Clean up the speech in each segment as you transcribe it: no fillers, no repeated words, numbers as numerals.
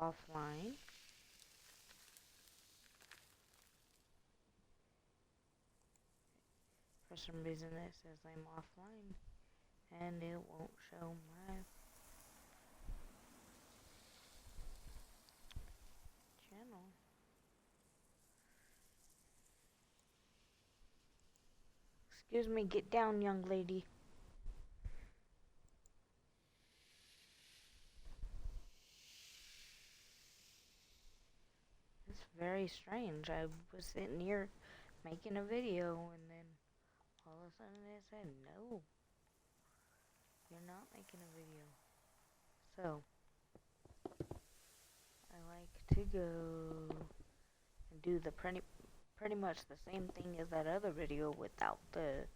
offline. For some reason it says I'm offline and it won't show my channel. Excuse me, get down, young lady. It's very strange. I was sitting here making a video and then all of a sudden it said, no, you're not making a video. So, I like to go and do the pretty much the same thing as that other video without the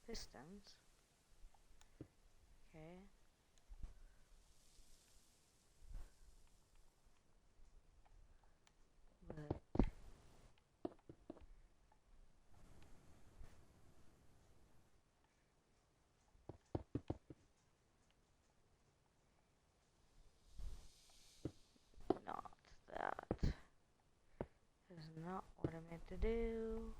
pistons. Okay. But not that. Is not what I meant to do.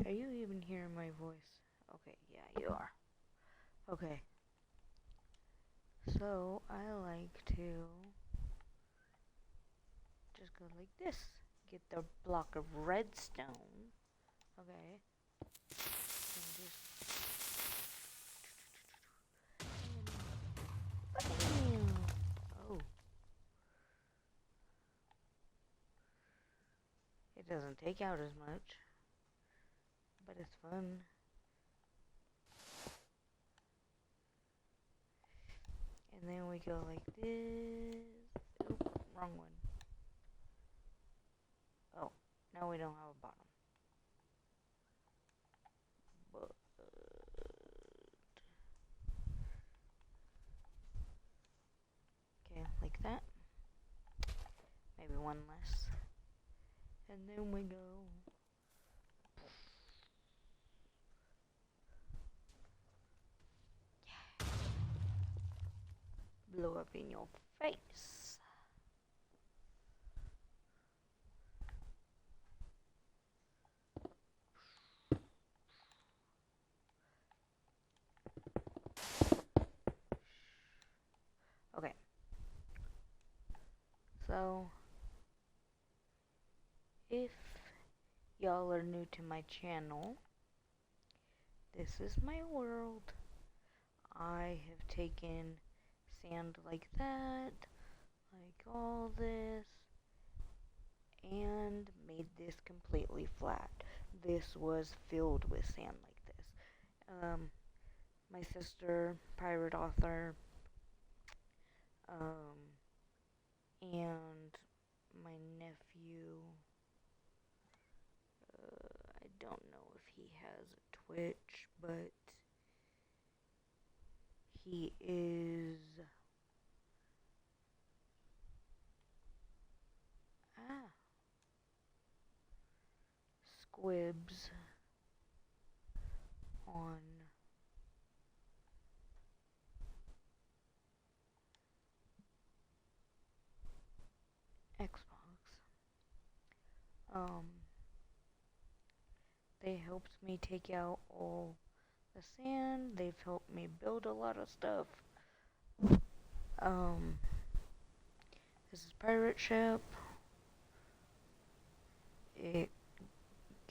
Are you even hearing my voice? Okay, yeah, you are. Okay. So, I like to just go like this. Get the block of redstone. Okay. And just... Oh. It doesn't take out as much. But it's fun. And then we go like this. Oop, wrong one. Oh, now we don't have a bottom. But okay, like that. Maybe one less. And then we go. Yeah. Blow up in your face. Okay. So, if y'all are new to my channel, this is my world. I have taken sand like that, like all this, and made this completely flat. This was filled with sand like this. My sister, pirate author, and my nephew, I don't know if he has a Twitch, but he is Squibs on Xbox. They helped me take out all the sand. They've helped me build a lot of stuff. This is pirate ship. It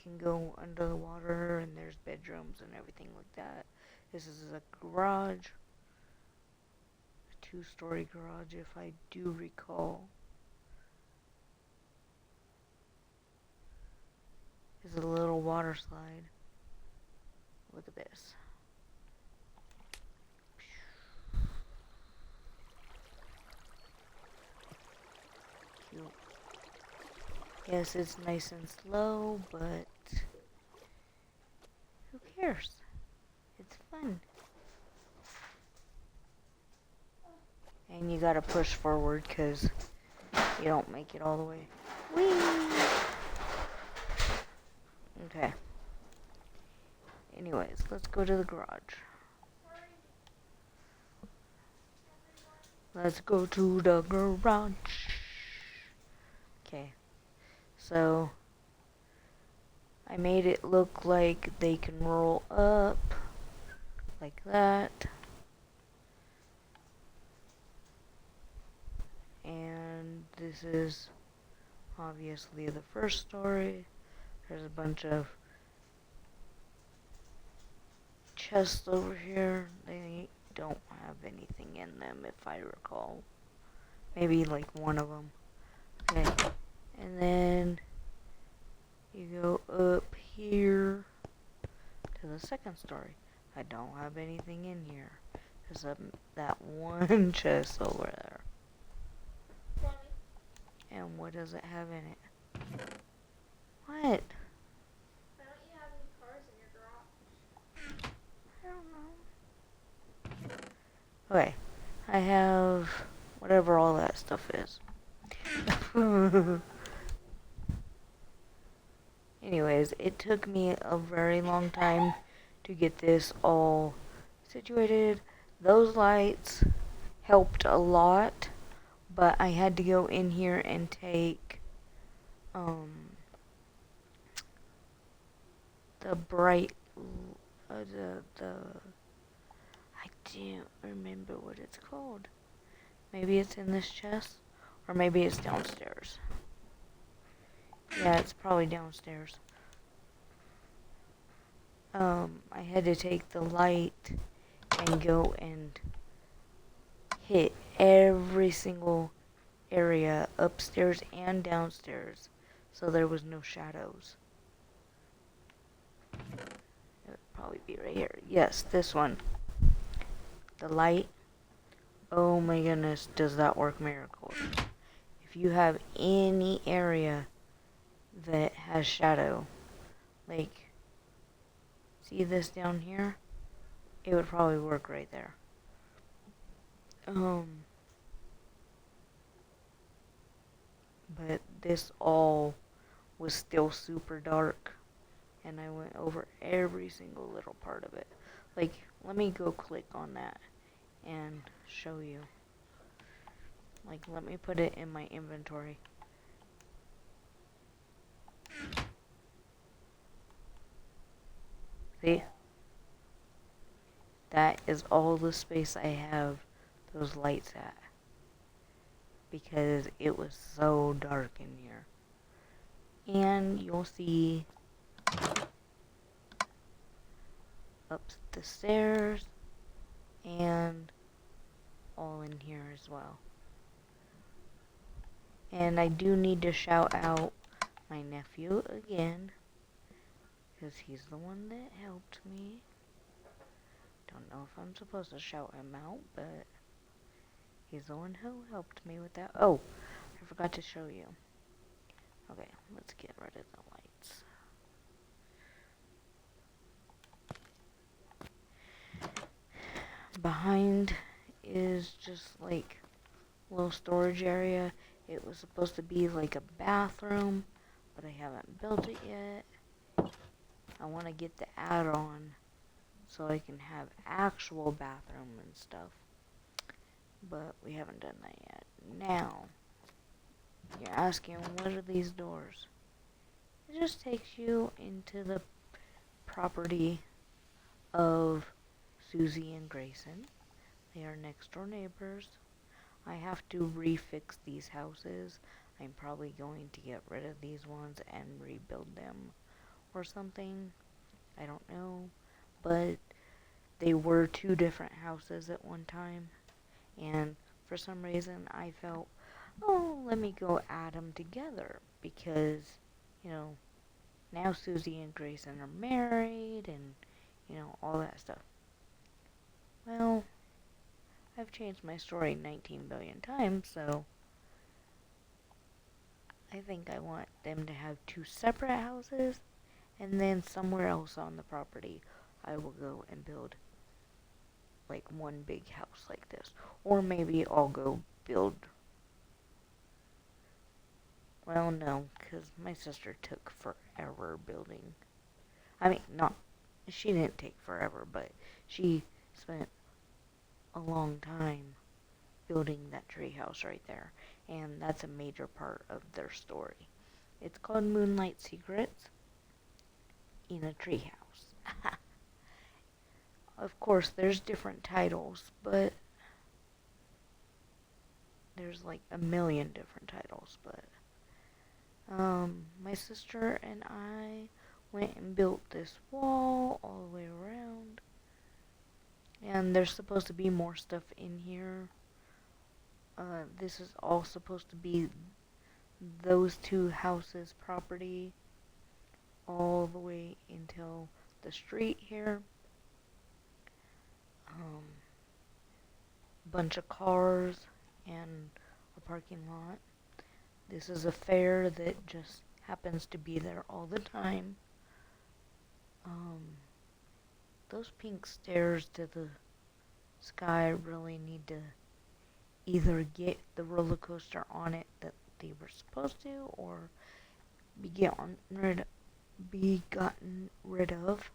can go under the water and there's bedrooms and everything like that. This is a garage. A 2-story garage if I do recall. This is a little water slide. Look at this. Cute. Yes, it's nice and slow, but who cares? It's fun. And you gotta push forward because you don't make it all the way. Whee! Okay. Anyways, let's go to the garage. Let's go to the garage. Okay, so I made it look like they can roll up like that. And this is obviously the first story. There's a bunch of chests over here. They don't have anything in them if I recall. Maybe like one of them. Okay, and then you go up here to the second story. I don't have anything in here. There's that one chest over there. And what does it have in it? What? Why don't you have any cars in your garage? I don't know. Okay, I have whatever all that stuff is. Anyways, it took me a very long time to get this all situated. Those lights helped a lot, but I had to go in here and take the bright the I don't remember what it's called. Maybe it's in this chest, or maybe it's downstairs. Yeah, it's probably downstairs. I had to take the light and go and hit every single area upstairs and downstairs so there was no shadows. It would probably be right here. Yes, this one. The light. Oh my goodness, does that work miracles. If you have any area that has shadow, like, see this down here? It would probably work right there. But this all was still super dark, and I went over every single little part of it. Like, let me go click on that and show you. Like, let me put it in my inventory. See? That is all the space I have those lights at, because it was so dark in here. And you'll see up the stairs and all in here as well. And I do need to shout out my nephew again, because he's the one that helped me. Don't know if I'm supposed to shout him out, but he's the one who helped me with that. Oh, I forgot to show you. Okay, let's get rid of the lights. Behind is just like a little storage area. It was supposed to be like a bathroom, but I haven't built it yet. I want to get the add-on so I can have actual bathroom and stuff, but we haven't done that yet. Now, you're asking, what are these doors? It just takes you into the property of Susie and Grayson. They are next door neighbors. I have to refix these houses. I'm probably going to get rid of these ones and rebuild them or something. I don't know. But they were two different houses at one time. And for some reason I felt, oh, let me go add them together. Because, you know, now Susie and Grayson are married and, you know, all that stuff. Well, I've changed my story 19 billion times, so I think I want them to have two separate houses, and then somewhere else on the property I will go and build like one big house like this. Or maybe I'll go build, well, no, because my sister took forever building. I mean, not, She didn't take forever, but she spent a long time building that treehouse right there, and that's a major part of their story. It's called Moonlight Secrets in a Treehouse. Of course, there's different titles, but there's like a million different titles, but my sister and I went and built this wall all the way around, and there's supposed to be more stuff in here. This is all supposed to be those two houses' property all the way until the street here. Bunch of cars and a parking lot. This is a fair that just happens to be there all the time. Those pink stairs to the sky really need to either get the roller coaster on it that they were supposed to, or be gotten rid of.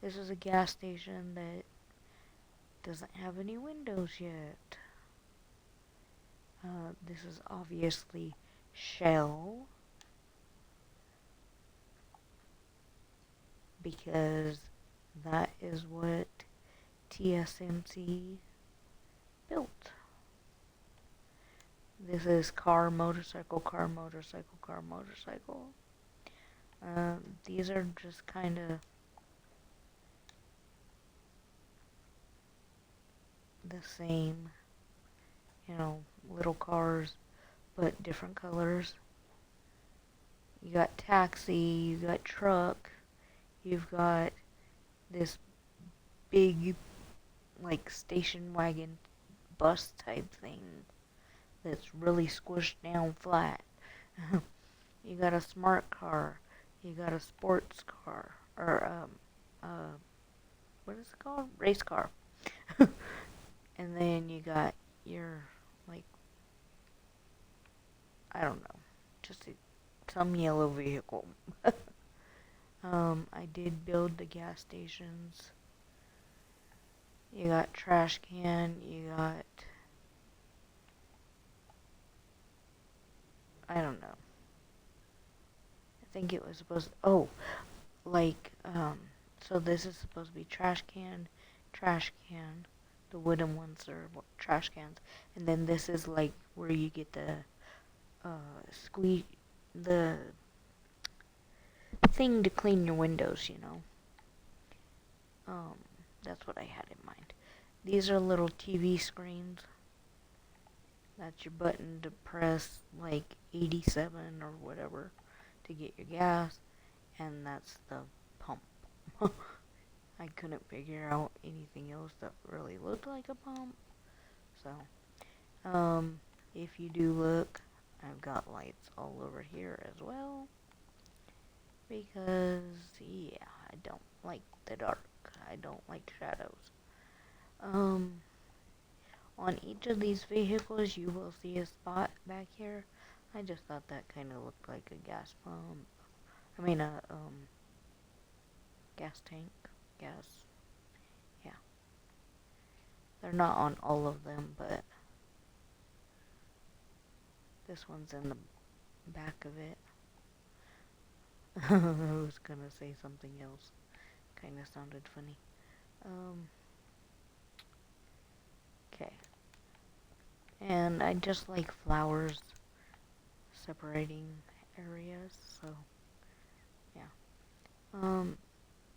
This is a gas station that doesn't have any windows yet. This is obviously Shell, because that is what TSMC built. This is car, motorcycle, car, motorcycle, car, motorcycle. These are just kind of the same, little cars, but different colors. You got taxi, you got truck, you've got this big, like, station wagon bus type thing that's really squished down flat. You got a smart car, you got a sports car, or, what is it called? Race car. And then you got your, like, I don't know, just some yellow vehicle. I did build the gas stations. You got trash can, you got, I don't know. I think it was supposed to, so this is supposed to be trash can, the wooden ones are trash cans, and then this is like where you get the the thing to clean your windows, that's what I had in mind. These are little TV screens. That's your button to press, like 87 or whatever to get your gas, and that's the pump. I couldn't figure out anything else that really looked like a pump. So, if you do look, I've got lights all over here as well. Because, yeah, I don't like the dark. I don't like shadows. On each of these vehicles, you will see a spot back here. I just thought that kind of looked like a gas pump. I mean, a, gas tank. Gas. Yeah. They're not on all of them, but this one's in the back of it. I was gonna say something else. Kinda sounded funny. Okay. And I just like flowers separating areas, so yeah.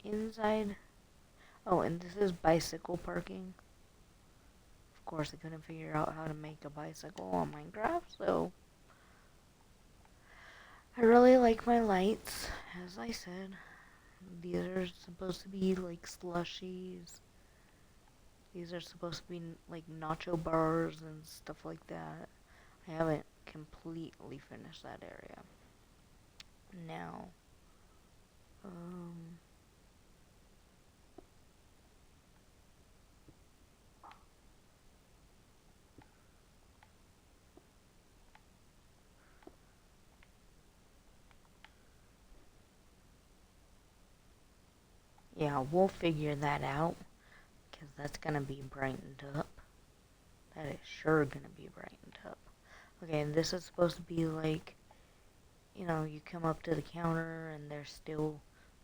Inside, oh, and this is bicycle parking. Of course, I couldn't figure out how to make a bicycle on Minecraft, so I really like my lights, as I said. These are supposed to be like slushies. These are supposed to be like nacho bars and stuff like that. I haven't completely finished that area. Now, Yeah, we'll figure that out, because that's gonna be brightened up. That is sure gonna be brightened up. Okay, and this is supposed to be like, you know, you come up to the counter and there's still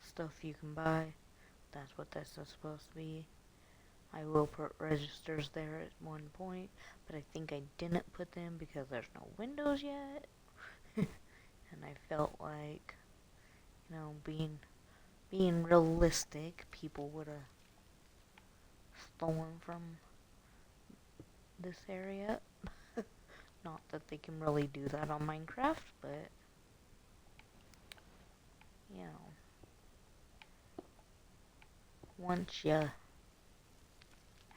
stuff you can buy. That's what this is supposed to be. I will put registers there at one point, but I think I didn't put them because there's no windows yet. And I felt like, you know, being realistic, people would have stolen from this area. Not that they can really do that on Minecraft, but, you know, once you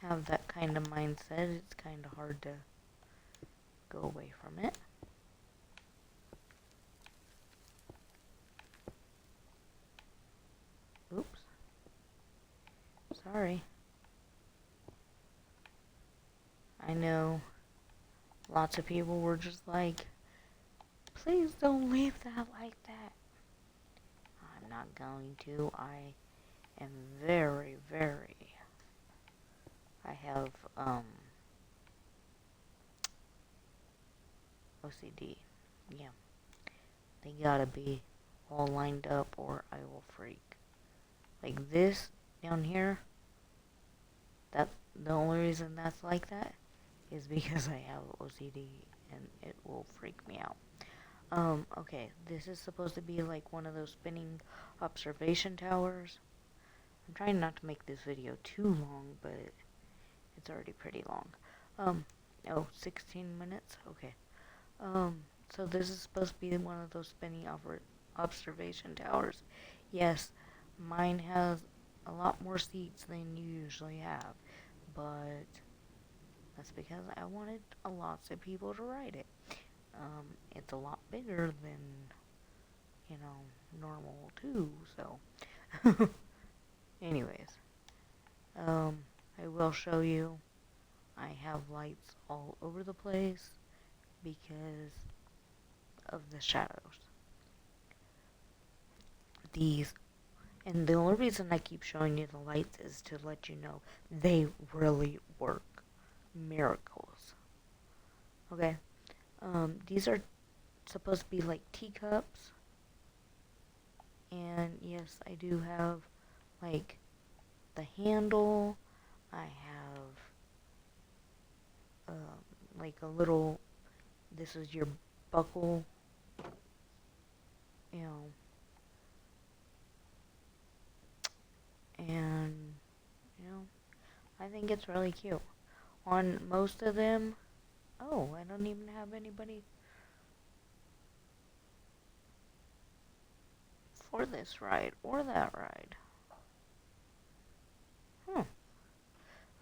have that kind of mindset, it's kind of hard to go away from it. Oops. Sorry. I know lots of people were just like, please don't leave that like that. I'm not going to. I am very, very... I have, OCD. Yeah. They gotta be all lined up or I will freak. Like this down here, that the only reason that's like that is because I have OCD and it will freak me out. Okay, this is supposed to be like one of those spinning observation towers. I'm trying not to make this video too long, but it's already pretty long. Oh, 16 minutes? Okay. So this is supposed to be one of those spinning observation towers. Yes, mine has a lot more seats than you usually have, but that's because I wanted lots of people to ride it. It's a lot bigger than, you know, normal too, so. Anyways, I will show you. I have lights all over the place because of the shadows. And the only reason I keep showing you the lights is to let you know they really work. Miracles. Okay? These are supposed to be like teacups. And yes, I do have like the handle. I have like a little, this is your buckle, you know, and, you know, I think it's really cute. On most of them, oh, I don't even have anybody for this ride or that ride.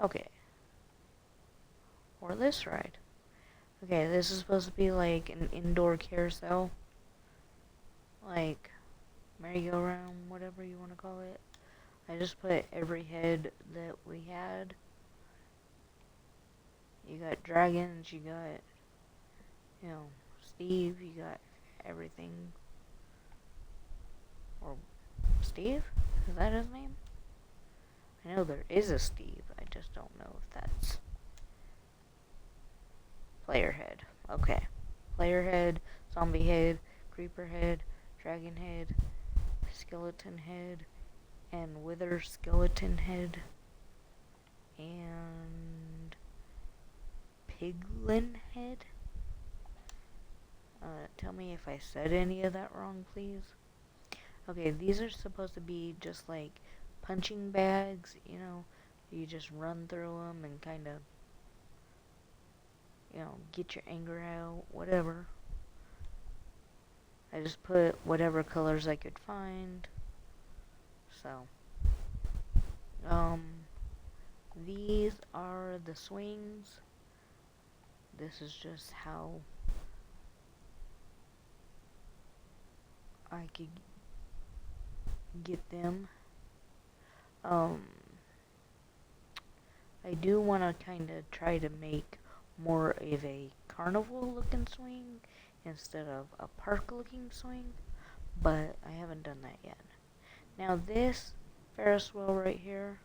Okay. Or this ride. Okay, this is supposed to be like an indoor carousel. Like, merry-go-round, whatever you want to call it. I just put every head that we had. You got dragons, you got, you know, Steve, you got everything. Or Steve? Is that his name? I know there is a Steve, I just don't know if that's player head. Okay. Player head, zombie head, creeper head, dragon head, skeleton head, and wither skeleton head, and piglin head. Tell me if I said any of that wrong, please. Okay, these are supposed to be just like punching bags, you know, you just run through them and kind of, you know, get your anger out, whatever. I just put whatever colors I could find. So, these are the swings. This is just how I could get them. I do want to kind of try to make more of a carnival looking swing instead of a park looking swing, but I haven't done that yet. Now this Ferris wheel right here.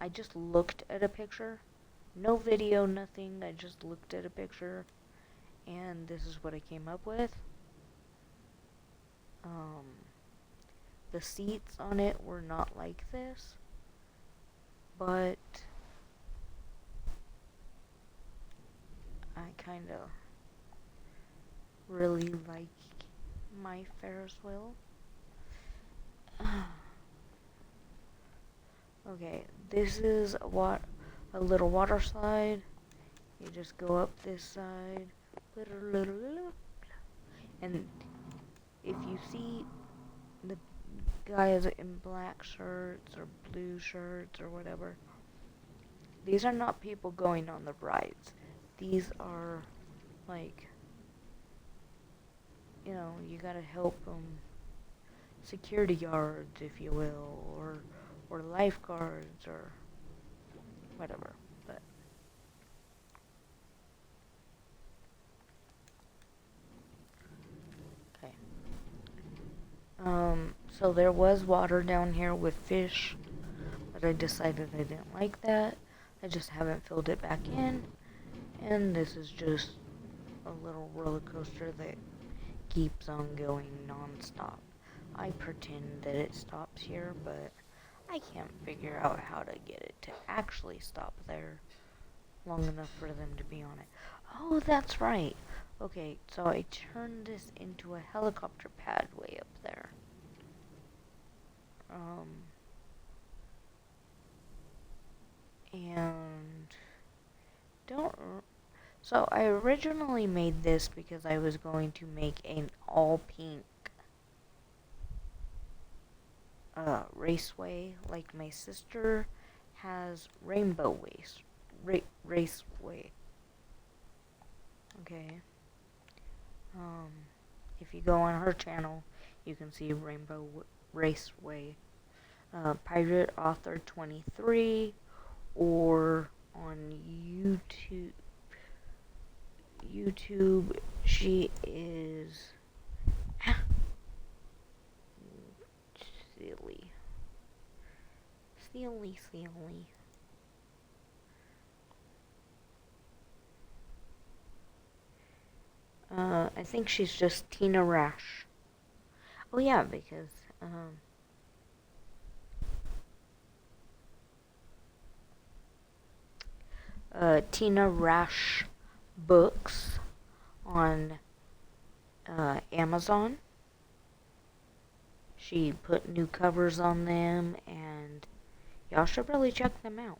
I just looked at a picture. No video, nothing. I just looked at a picture. And this is what I came up with. The seats on it were not like this. But I kind of really like my Ferris wheel. Okay, this is a little water slide. You just go up this side, and if you see the guys in black shirts or blue shirts or whatever, these are not people going on the rides. These are like, you gotta help them, security guards, if you will, or lifeguards or whatever. But okay. So there was water down here with fish, but I decided I didn't like that. I just haven't filled it back in, and this is just a little roller coaster that keeps on going non-stop. I pretend that it stops here, but I can't figure out how to get it to actually stop there long enough for them to be on it. Oh, that's right. Okay, so I turned this into a helicopter pad way up there. And so I originally made this because I was going to make an all pink raceway, like my sister has rainbow raceway. Okay. If you go on her channel, you can see Rainbow Raceway. Pirate Author 23, or on YouTube, she is silly. I think she's just Tina Rash. Oh yeah, because Tina Rash books on Amazon. She put new covers on them, and y'all should really check them out.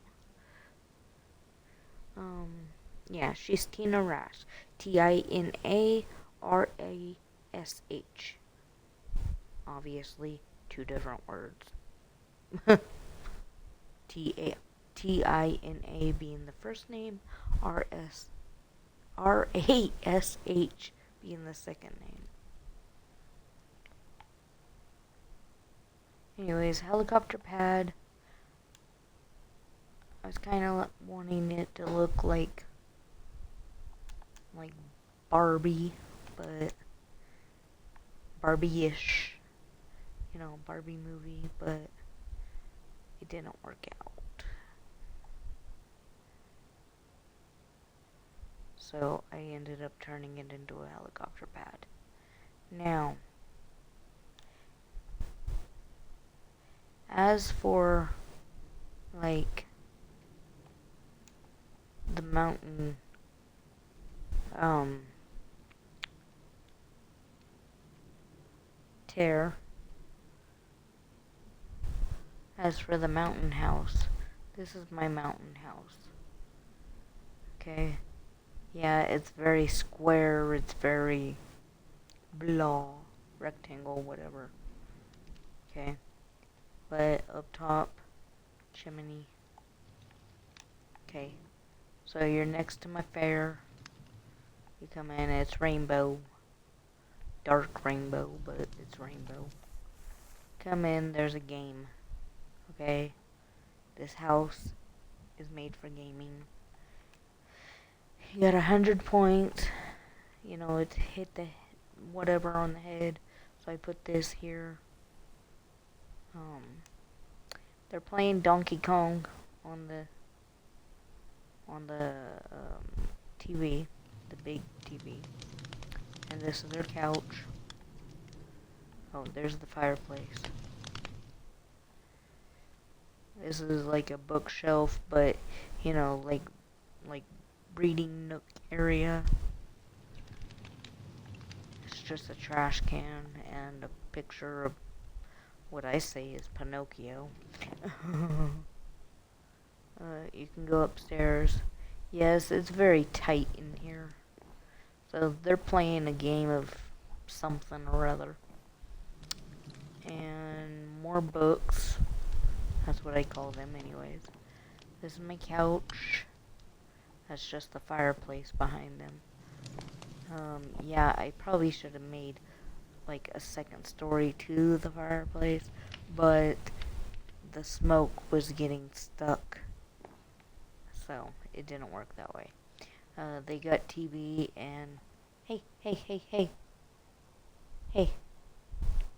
Yeah, she's Tina Rash. TINARASH. Obviously, two different words. TINA being the first name, RASH being the second name. Anyways, helicopter pad. I was kind of wanting it to look like Barbie, but Barbie-ish, Barbie movie, but it didn't work out. So I ended up turning it into a helicopter pad. Now, as for the mountain tear, as for the mountain house, this is my mountain house. Okay, yeah, it's very square, it's very blah, rectangle, whatever. Okay, but up top, chimney. Okay, so you're next to my fair. You come in, it's rainbow. Dark rainbow, but it's rainbow. Come in, there's a game. Okay, this house is made for gaming. You got 100 points. It's hit the whatever on the head. So I put this here. they're playing Donkey Kong on the TV, the big TV, and this is their couch. Oh, there's the fireplace. This is like a bookshelf, but you know, like reading nook area. It's just a trash can and a picture of what I say is Pinocchio. You can go upstairs. Yes, it's very tight in here. So they're playing a game of something or other. And more books. That's what I call them anyways. This is my couch. That's just the fireplace behind them. Yeah, I probably should have made like a second story to the fireplace, but the smoke was getting stuck, so it didn't work that way. They got TV and hey,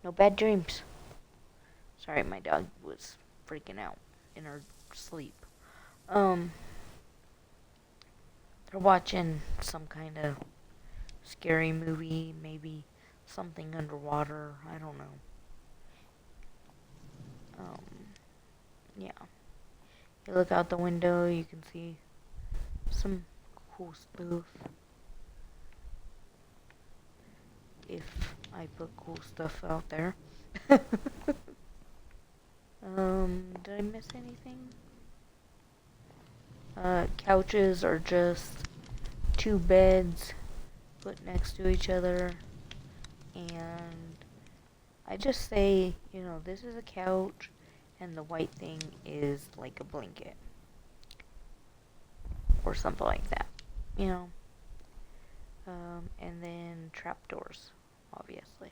no bad dreams. Sorry, my dog was freaking out in her sleep. They're watching some kind of scary movie, maybe something underwater, I don't know. Yeah. You look out the window, you can see some cool stuff. If I put cool stuff out there. Did I miss anything? Couches are just two beds put next to each other, and I just say, you know, this is a couch, and the white thing is like a blanket, or something like that, you know. And then trapdoors, obviously.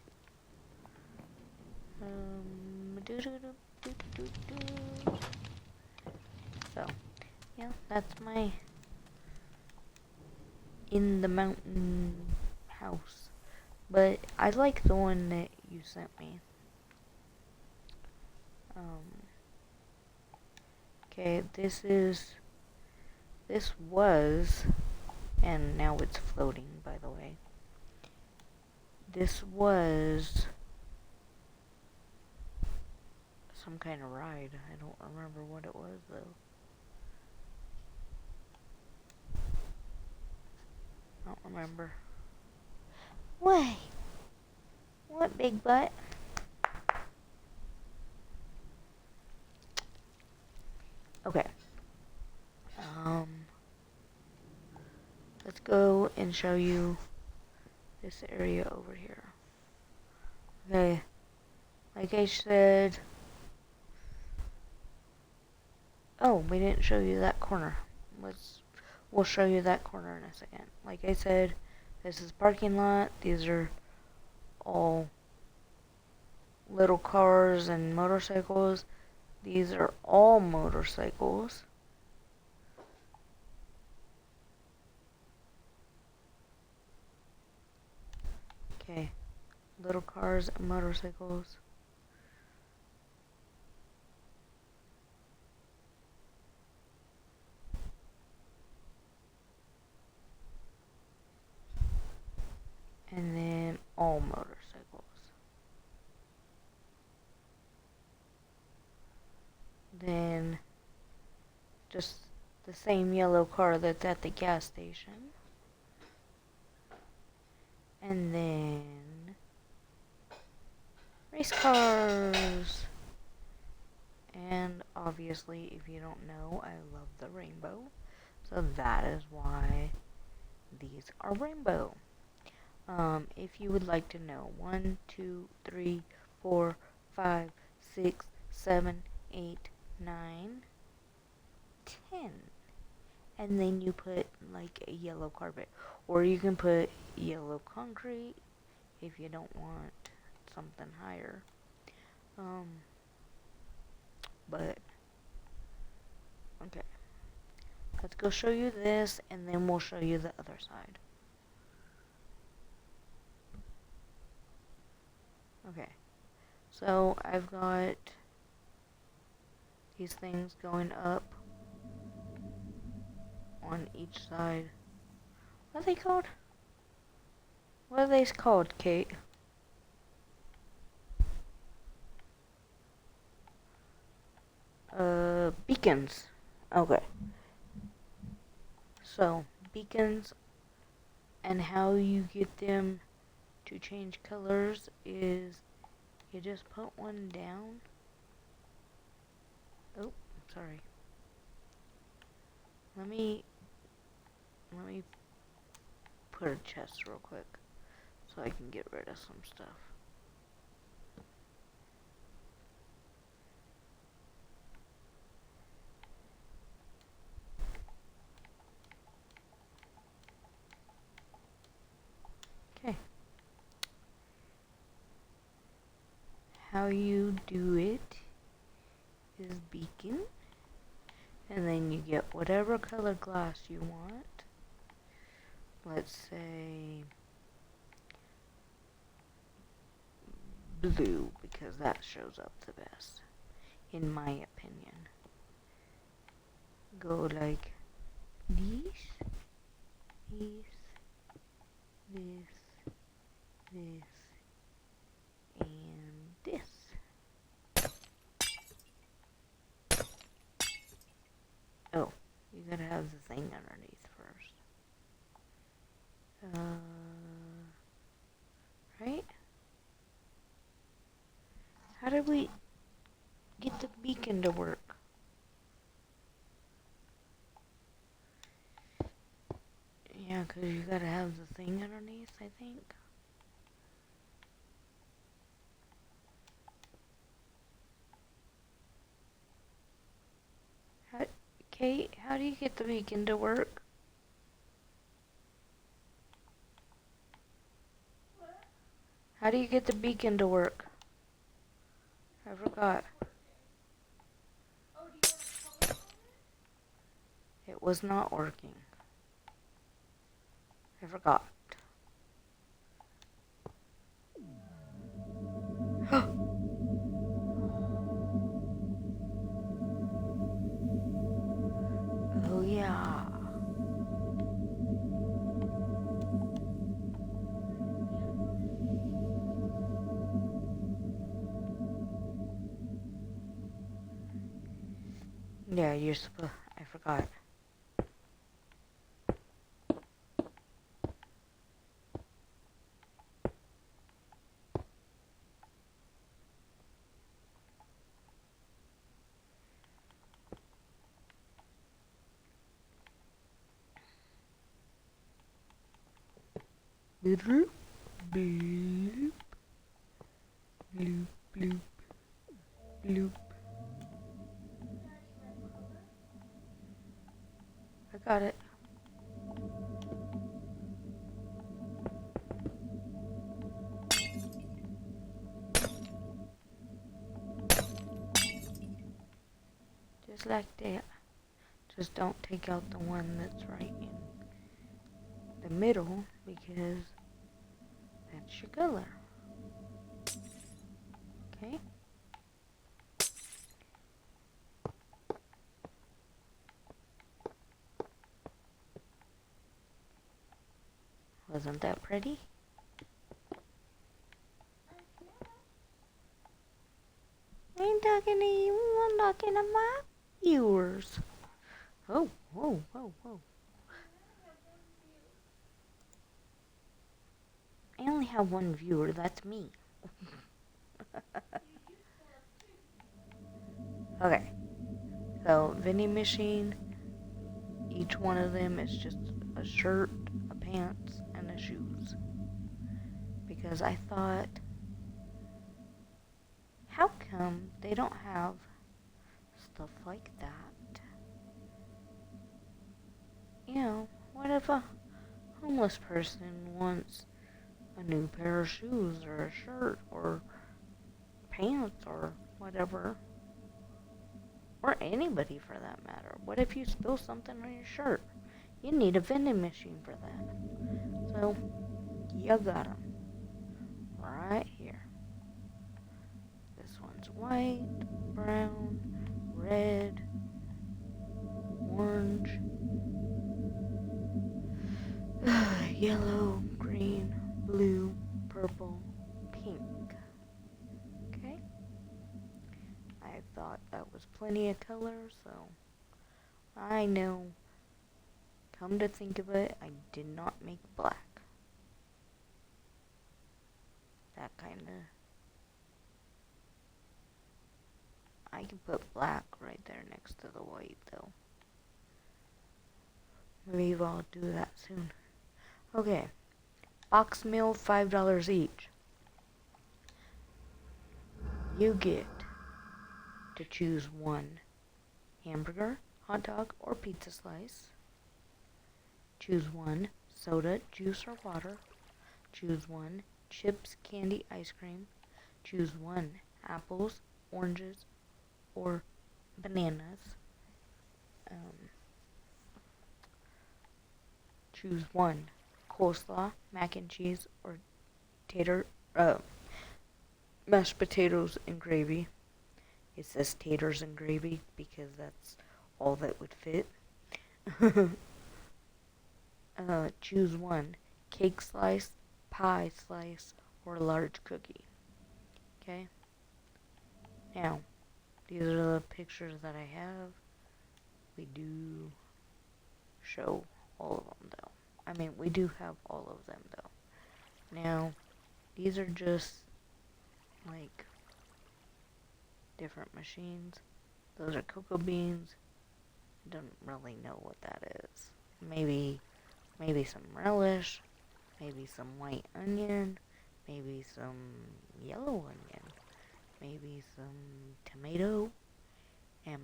So, yeah, that's my in the mountain house. But I like the one that you sent me. Okay, this was, and now it's floating, by the way. This was some kind of ride. I don't remember what it was, though. I don't remember. Why? What, big butt? Okay. Let's go and show you this area over here. Okay. Like I said... Oh, we didn't show you that corner. We'll show you that corner in a second. Like I said, this is parking lot. These are all little cars and motorcycles. These are all motorcycles. Okay, little cars and motorcycles. And then all motorcycles. Then just the same yellow car that's at the gas station. And then race cars. And obviously, if you don't know, I love the rainbow. So that is why these are rainbow. If you would like to know, 1, 2, 3, 4, 5, 6, 7, 8, 9, 10. And then you put like a yellow carpet. Or you can put yellow concrete if you don't want something higher. But, okay. Let's go show you this, and then we'll show you the other side. Okay. So, I've got these things going up on each side. What are they called? What are they called, Kate? Beacons. Okay. So, beacons and how you get them to change colors is you just put one down. Oh, sorry. Let me put a chest real quick so I can get rid of some stuff. Okay. How you do it is beacon, and then you get whatever color glass you want. Let's say blue, because that shows up the best, in my opinion. Go like this, this, and this. Oh, you gotta have the thing underneath first. Right? How did we get the beacon to work? Yeah, 'cause you gotta have the thing underneath, I think. Kate, how do you get the beacon to work? What? How do you get the beacon to work? I forgot. Oh, do you want to color on it? It was not working. I forgot. Oh yeah. Yeah, you're supposed. I forgot. Bloop, bloop, bloop, bloop, bloop. I got it. Just like that. Just don't take out the one that's right in the middle, because that's your color. Okay? Wasn't that pretty? I ain't talking to you, I'm talking to my viewers. Oh, whoa, whoa, whoa. I only have one viewer, that's me. Okay, so vending machine, each one of them is just a shirt, a pants, and a shoes. Because I thought, how come they don't have stuff like that? You know, what if a homeless person wants a new pair of shoes or a shirt or pants or whatever? Or anybody for that matter. What if you spill something on your shirt? You need a vending machine for that. So, you got them right here. This one's white, brown, red, orange, yellow, green, blue, purple, pink. Okay? I thought that was plenty of colors, so I know. Come to think of it, I did not make black. That kinda... I can put black right there next to the white, though. Maybe I'll do that soon. Okay. Box meal, $5 each. You get to choose one hamburger, hot dog, or pizza slice. Choose one soda, juice, or water. Choose one chips, candy, ice cream. Choose one apples, oranges, or bananas. Choose one coleslaw, mac and cheese, or mashed potatoes and gravy. It says taters and gravy because that's all that would fit. Choose one cake slice, pie slice, or large cookie. Okay? Now, these are the pictures that I have. We do show all of them, though. I mean, we do have all of them, though. Now, these are just, like, different machines. Those are cocoa beans. Don't really know what that is. Maybe some relish. Maybe some white onion. Maybe some yellow onion. Maybe some tomato. And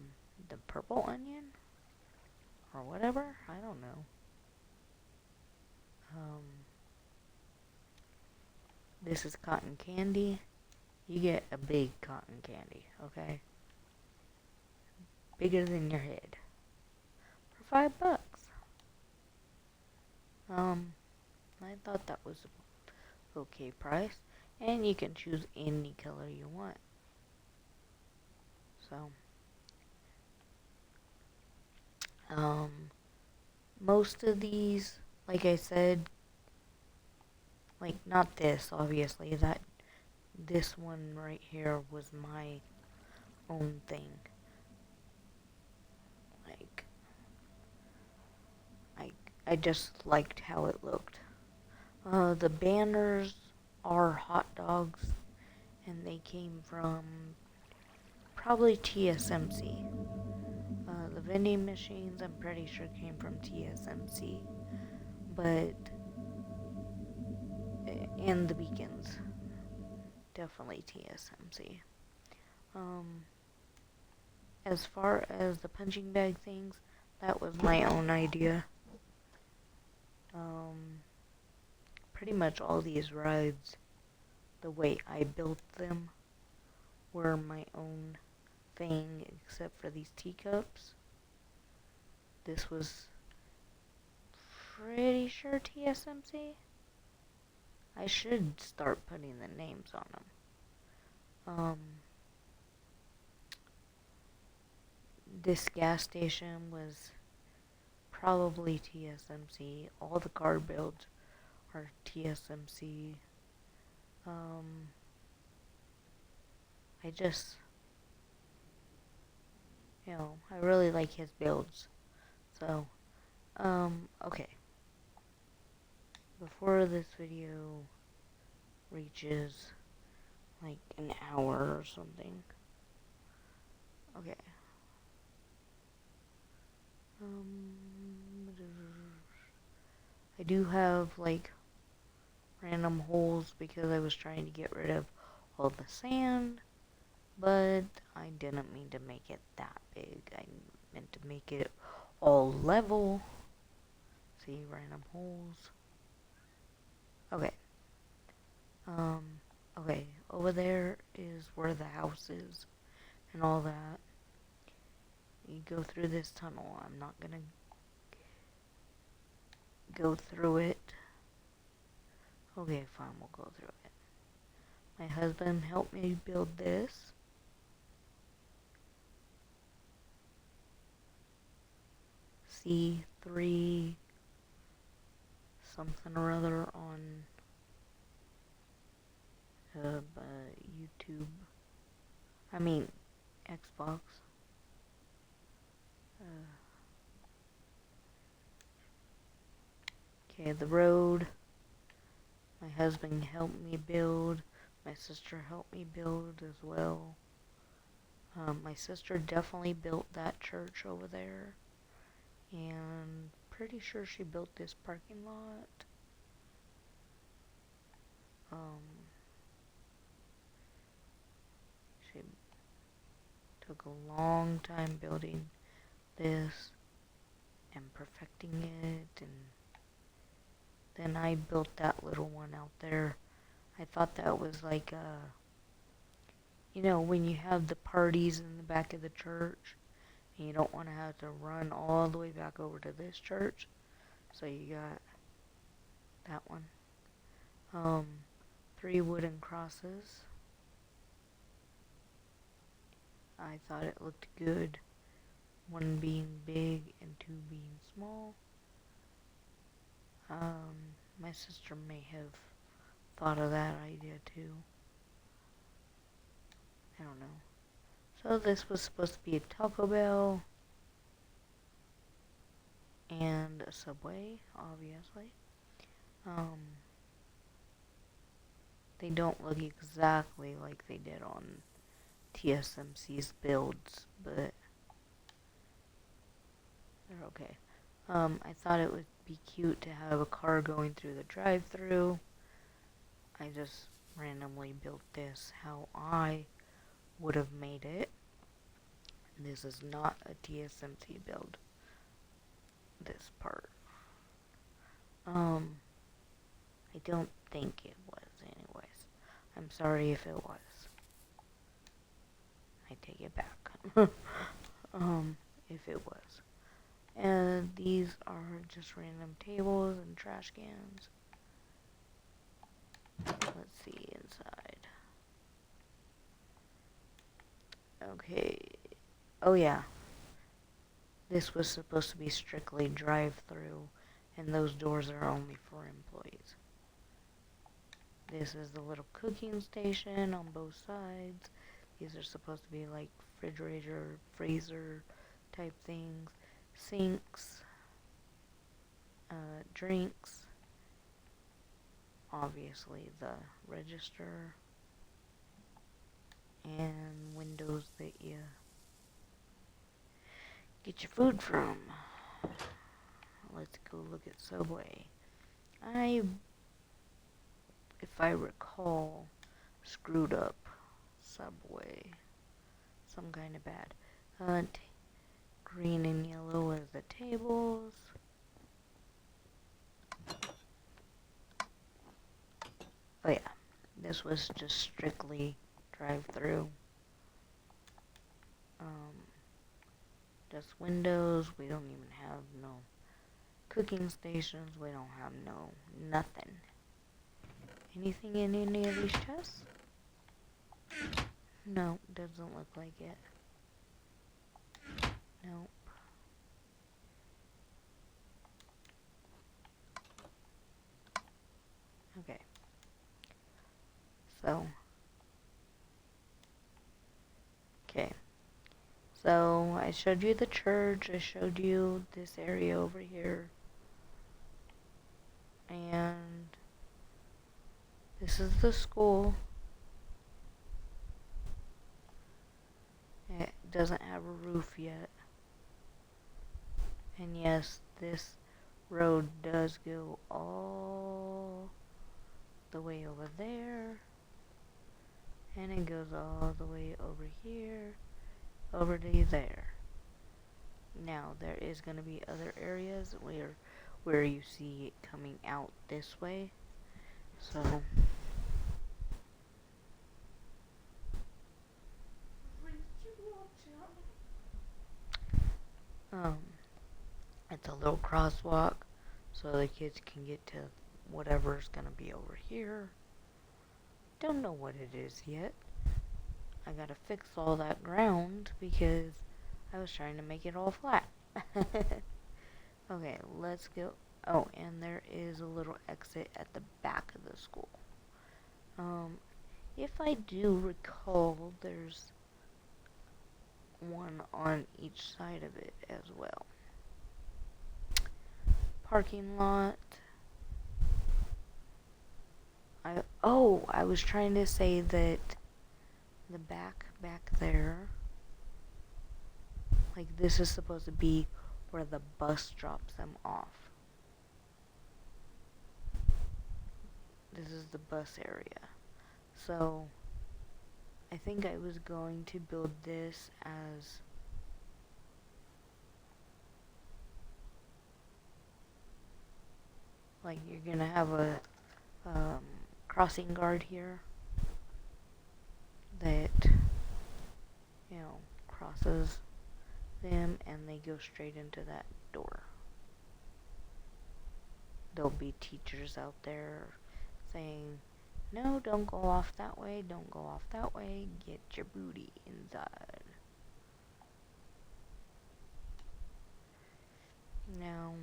the purple onion? Or whatever? I don't know. This is cotton candy. You get a big cotton candy, okay? Bigger than your head. For $5. I thought that was a okay price. And you can choose any color you want. So, most of these, like I said, like not this, obviously, this one right here was my own thing. Like, I just liked how it looked. The banners are hot dogs, and they came from probably TSMC. The vending machines, I'm pretty sure, came from TSMC, but and the beacons, definitely TSMC. As far as the punching bag things, that was my own idea. Pretty much all these rides, the way I built them, were my own thing, except for these teacups. This was pretty sure TSMC. I should start putting the names on them. This gas station was probably TSMC. All the car builds are TSMC. I just, I really like his builds. So, okay. Before this video reaches like an hour or something. Okay. I do have like random holes because I was trying to get rid of all the sand, but I didn't mean to make it that big. I meant to make it all level. See, random holes. Okay. Okay, over there is where the house is and all that. You go through this tunnel. I'm not gonna go through it. Okay, fine, we'll go through it. My husband helped me build this. C3 something or other on YouTube. I mean, Xbox. Okay, the road. My husband helped me build. My sister helped me build as well. My sister definitely built that church over there. And pretty sure she built this parking lot. She took a long time building this and perfecting it, and then I built that little one out there. I thought that was like you know, when you have the parties in the back of the church and you don't want to have to run all the way back over to this church, so you got that one. 3 wooden crosses. I thought it looked good, 1 being big and 2 being small. My sister may have thought of that idea too. I don't know. So this was supposed to be a Taco Bell and a Subway, obviously. They don't look exactly like they did on TSMC's builds, but they're okay. I thought it would be cute to have a car going through the drive-thru. I just randomly built this how I would have made it. This is not a TSMC build, this part. I don't think it was anyways. I'm sorry if it was. I take it back. If it was. And these are just random tables and trash cans. Let's see inside. Okay. Oh yeah. This was supposed to be strictly drive-through, and those doors are only for employees. This is the little cooking station on both sides. These are supposed to be like refrigerator, freezer type things. Sinks, drinks, obviously the register, and windows that you get your food from. Let's go look at Subway. If I recall, screwed up Subway. Some kind of bad. Green and yellow as the tables. Oh yeah, this was just strictly drive-through. Just windows. We don't even have no cooking stations. We don't have nothing. Anything in any of these chests? No, doesn't look like it. Nope. Okay. So I showed you the church. I showed you this area over here. And this is the school. It doesn't have a roof yet. And yes, this road does go all the way over there. And it goes all the way over here, over to there. Now, there is going to be other areas where you see it coming out this way. So, it's a little crosswalk so the kids can get to whatever's going to be over here. Don't know what it is yet. I gotta fix all that ground because I was trying to make it all flat. Okay, let's go. Oh, and there is a little exit at the back of the school. If I do recall, there's one on each side of it as well. Parking lot. I was trying to say that the back there, like this is supposed to be where the bus drops them off. This is the bus area. So I think I was going to build this as like you're gonna have a crossing guard here that, you know, crosses them and they go straight into that door. There'll be teachers out there saying, no, don't go off that way, don't go off that way, get your booty inside. Now,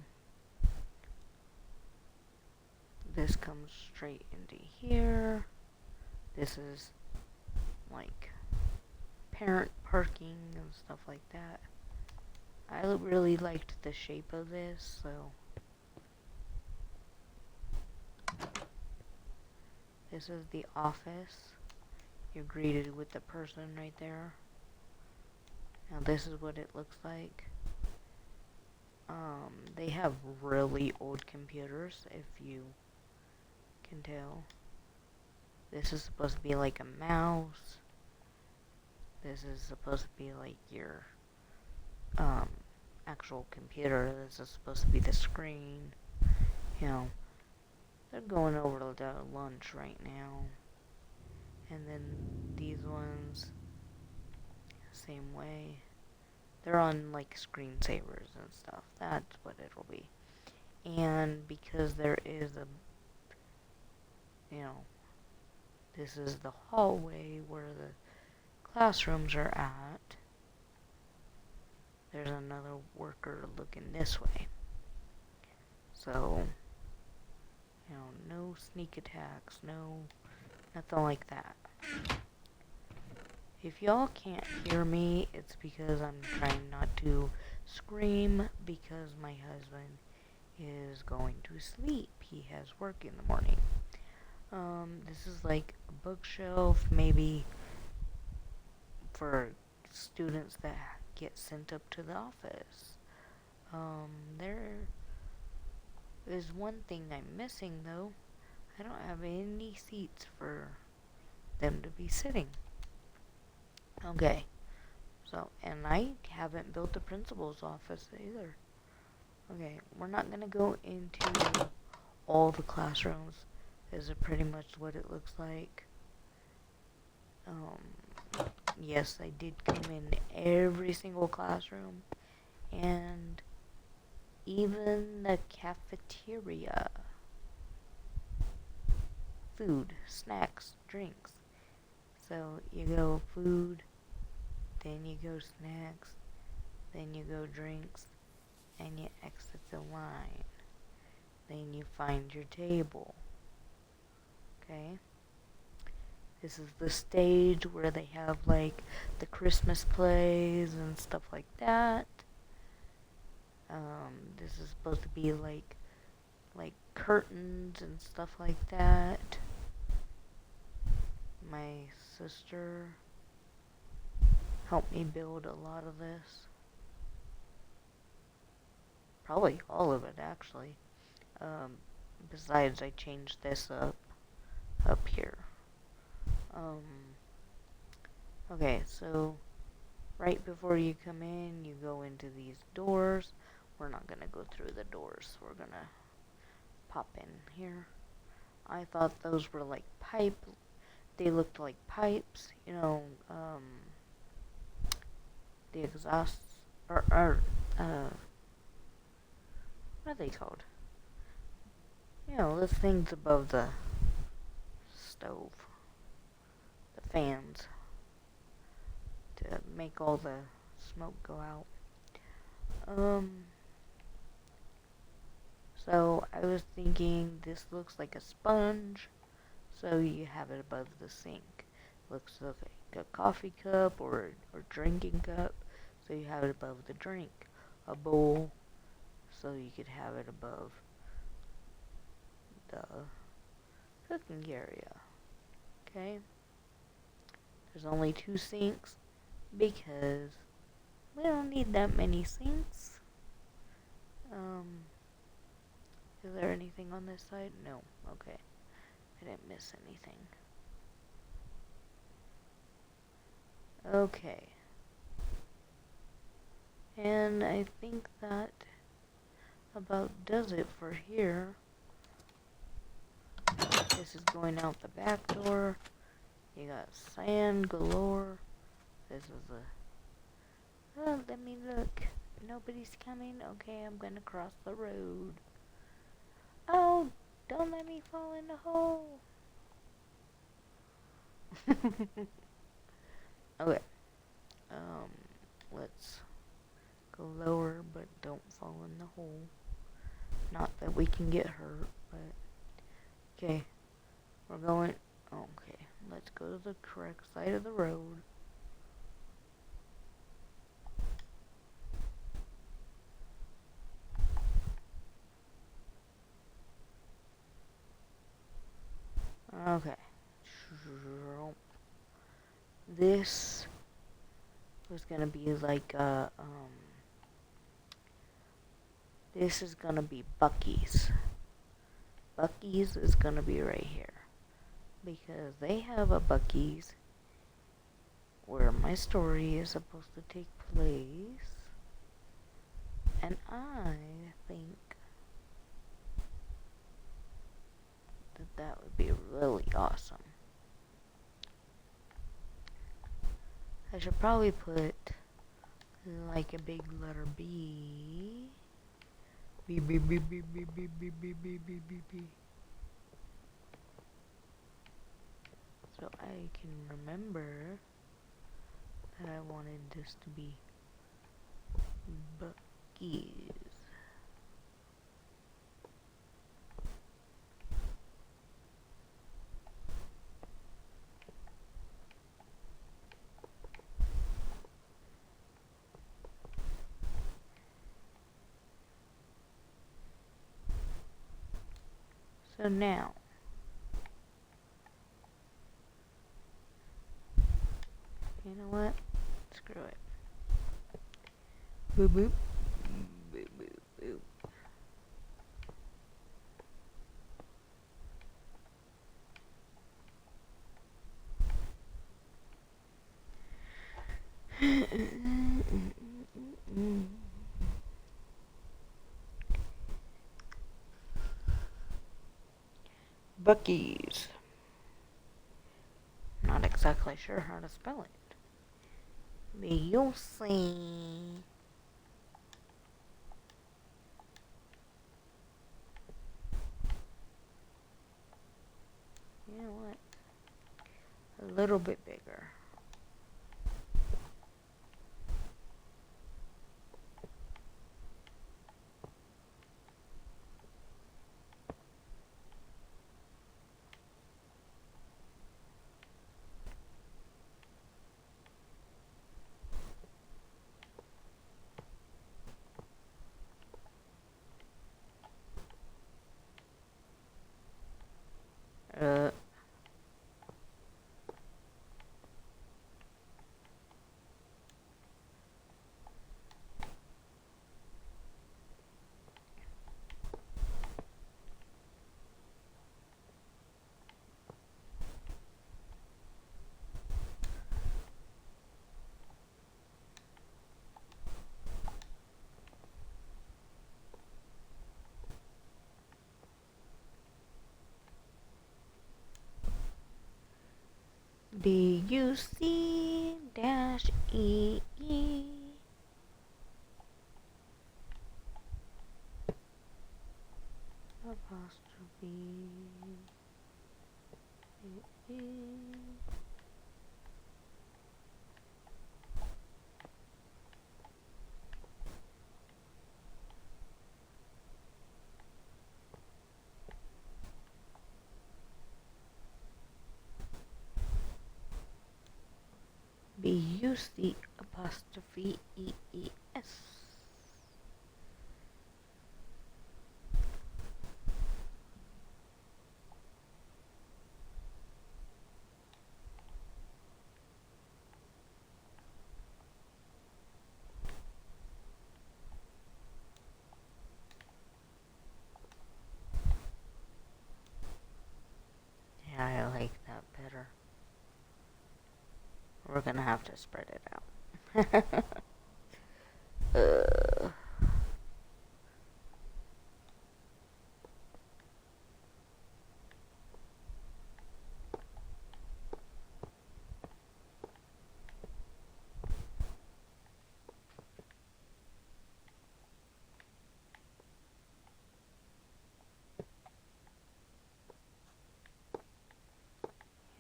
this comes straight into here. This is like parent parking and stuff like that. I really liked the shape of this, so this is the office. You're greeted with the person right there. Now this is what it looks like. They have really old computers, if you can tell. This is supposed to be like a mouse. This is supposed to be like your actual computer. This is supposed to be the screen. You know, they're going over to lunch right now. And then these ones, same way. They're on like screensavers and stuff. That's what it'll be. And because there is a, you know, this is the hallway where the classrooms are at. There's another worker looking this way. So, you know, no sneak attacks, nothing like that. If y'all can't hear me, it's because I'm trying not to scream because my husband is going to sleep. He has work in the morning. This is like a bookshelf, maybe for students that get sent up to the office. There is one thing I'm missing though. I don't have any seats for them to be sitting. Okay, so, and I haven't built the principal's office either. Okay, we're not gonna go into all the classrooms. This is pretty much what it looks like. Yes, I did come in every single classroom, and even the cafeteria. Food, snacks, drinks. So you go food, then you go snacks, then you go drinks, and you exit the line. Then you find your table. Okay? This is the stage where they have like the Christmas plays and stuff like that. This is supposed to be like curtains and stuff like that. My sister helped me build a lot of this. Probably all of it, actually. Besides, I changed this up here. Okay, so right before you come in, you go into these doors. We're not gonna go through the doors. We're gonna pop in here. I thought those were like they looked like pipes, you know, the exhausts, or what are they called? You know, the things above the stove. The fans. To make all the smoke go out. So I was thinking this looks like a sponge, so you have it above the sink. Looks like a coffee cup or drinking cup, so you have it above the drink. A bowl, so you could have it above the cooking area. Okay? There's only 2 sinks because we don't need that many sinks. Is there anything on this side? No. Okay. I didn't miss anything. Okay. And I think that about does it for here. This is going out the back door. You got sand galore. This is a... Oh, let me look. Nobody's coming? Okay, I'm gonna cross the road. Oh, don't let me fall in the hole. Okay. Let's go lower, but don't fall in the hole. Not that we can get hurt, but... Okay. We're going... Okay. Let's go to the correct side of the road. Okay. This was gonna be like this is gonna be Buc-ee's. Buc-ee's is gonna be right here. Because they have a Buc-ee's where my story is supposed to take place. And I think that would be really awesome. I should probably put like a big letter B. B, B, B, B, B, B, B, B, B, B, B, B. So I can remember that I wanted this to be Buc-ee's. So now, you know what? Screw it. Boop boop. Boop boop boop. Buc-ee's. Not exactly sure how to spell it. But you'll see. You know what? A little bit bigger. Uh. B-U-C-E-E apostrophe E-E. use the apostrophe E-E-S. Yeah, I like that better. We're gonna have to spread it out.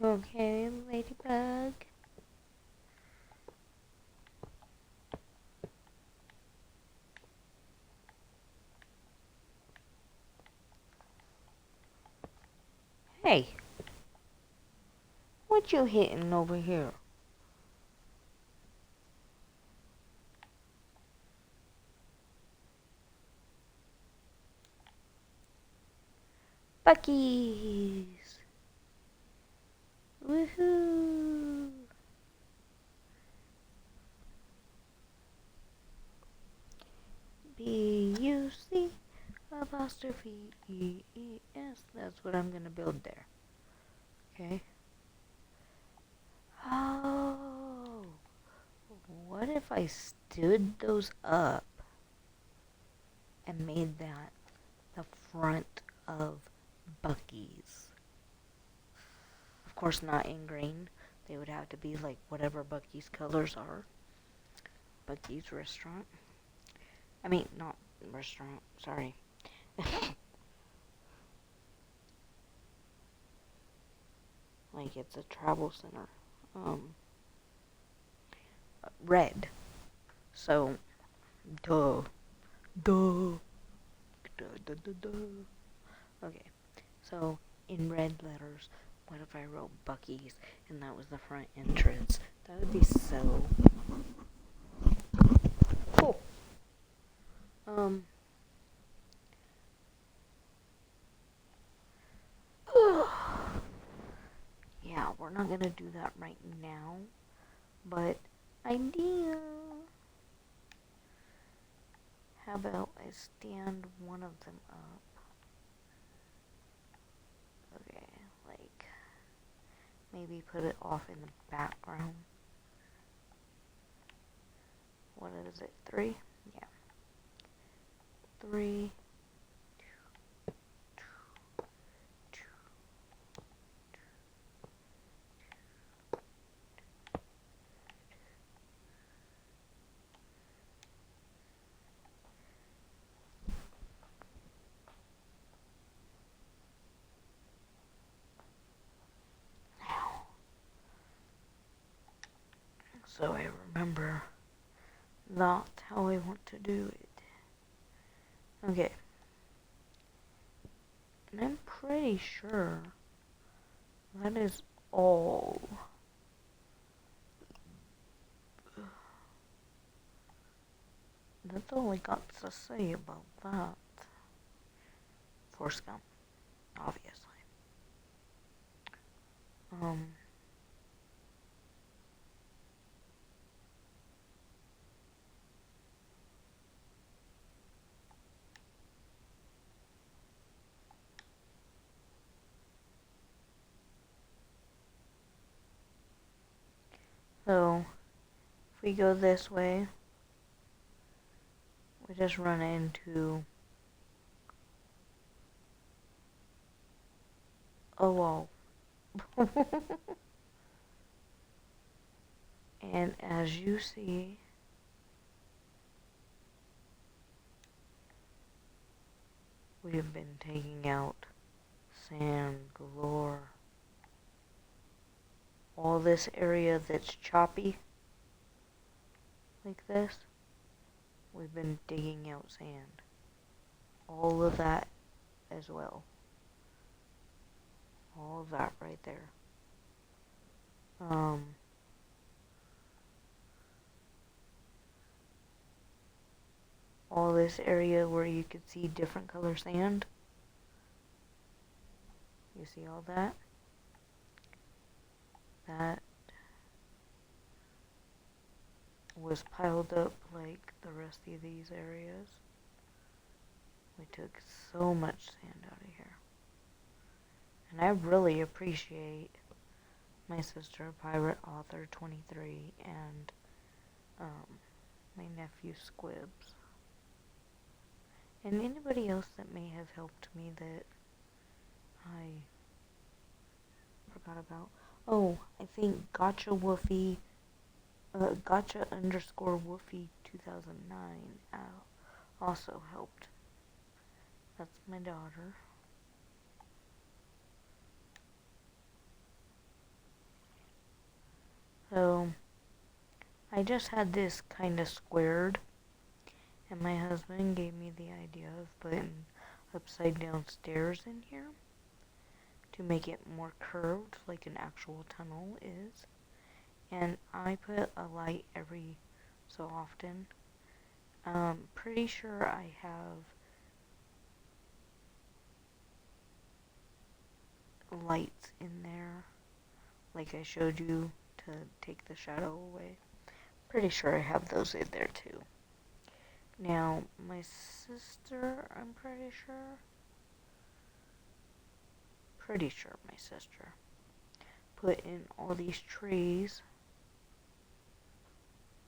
Okay, ladybug. Hey, what you hitting over here? Bucky's. Woohoo! B-U-C apostrophe E-E-S. That's what I'm gonna build there. Okay. Oh, what if I stood those up and made that the front of Bucky's? Of course, not in green. They would have to be like whatever Bucky's colors are. Bucky's restaurant. I mean, not restaurant. Sorry. Like it's a travel center. Red. So, duh. Duh. Duh, duh, duh, duh. Okay. So, in red letters, what if I wrote Bucky's and that was the front entrance? That would be so cool. Yeah, we're not gonna do that right now, but idea. How about I stand one of them up? Okay, like maybe put it off in the background. What is it? 3? Yeah. 3. So I remember that's how I want to do it. Okay. And I'm pretty sure that is all. That's all I got to say about that. Forrest Gump, obviously. So, if we go this way, we just run into a wall. And as you see, we've been taking out sand galore. All this area that's choppy, like this, we've been digging out sand. All of that as well. All of that right there. all this area where you could see different color sand. You see all that? That was piled up like the rest of these areas. We took so much sand out of here. And I really appreciate my sister, Pirate Author 23, and my nephew Squibs. And anybody else that may have helped me that I forgot about. Oh, I think Gotcha Woofy, Gotcha_Woofy 2009 also helped. That's my daughter. So, I just had this kind of squared, and my husband gave me the idea of putting upside down stairs in here to make it more curved like an actual tunnel is. And I put a light every so often. Pretty sure I have lights in there, like I showed you, to take the shadow away. Pretty sure I have those in there too. Now, my sister, I'm pretty sure my sister put in all these trees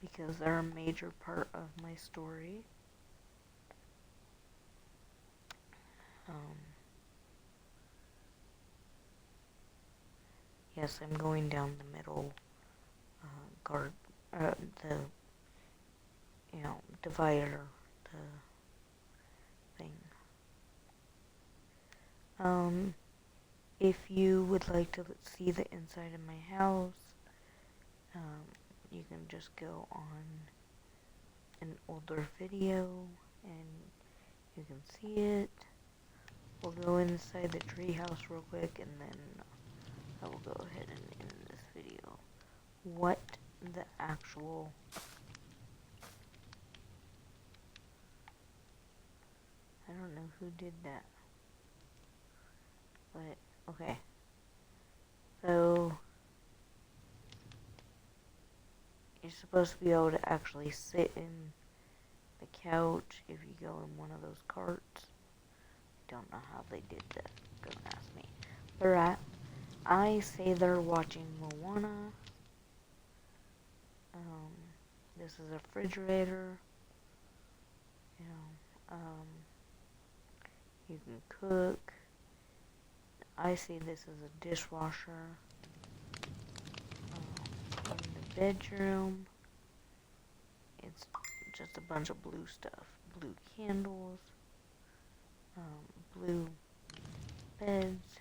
because they're a major part of my story. Yes, I'm going down the middle the divider, the thing. If you would like to see the inside of my house, you can just go on an older video and you can see it. We'll go inside the treehouse real quick and then I will go ahead and end this video. What the actual... I don't know who did that. But, okay. So, you're supposed to be able to actually sit in the couch if you go in one of those carts. I don't know how they did that. Don't ask me. They're at... I say they're watching Moana. This is a refrigerator. You can cook. I see this as a dishwasher. In the bedroom, it's just a bunch of blue stuff. Blue candles. Blue beds.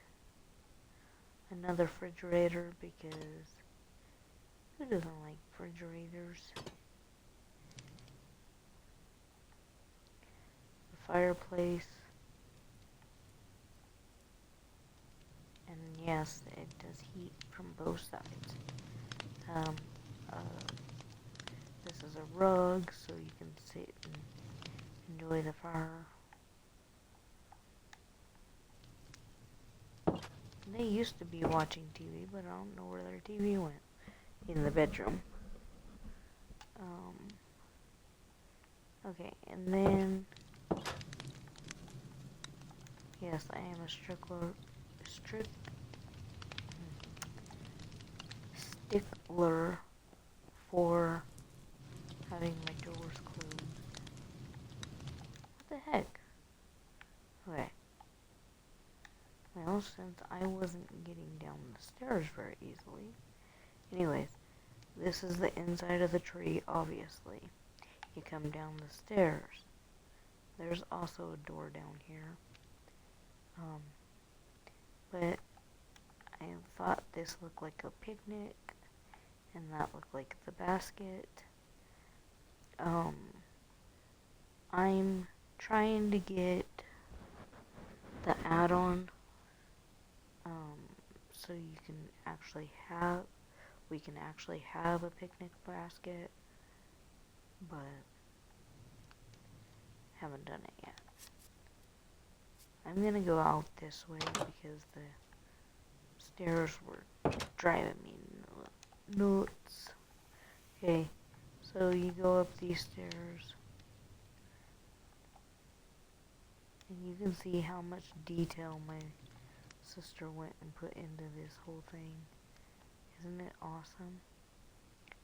Another refrigerator because who doesn't like refrigerators? The fireplace. And yes, it does heat from both sides. This is a rug so you can sit and enjoy the fire. They used to be watching TV, but I don't know where their TV went. In the bedroom. Okay, and then... Yes, I am a stickler for having my doors closed. What the heck? Okay. Well, since I wasn't getting down the stairs very easily. Anyways, this is the inside of the tree, obviously. You come down the stairs. There's also a door down here. But I thought this looked like a picnic, and that looked like the basket. I'm trying to get the add-on, so you can actually have, we can actually have a picnic basket, but haven't done it yet. I'm gonna go out this way because the stairs were driving me nuts. Okay, so you go up these stairs. And you can see how much detail my sister went and put into this whole thing. Isn't it awesome?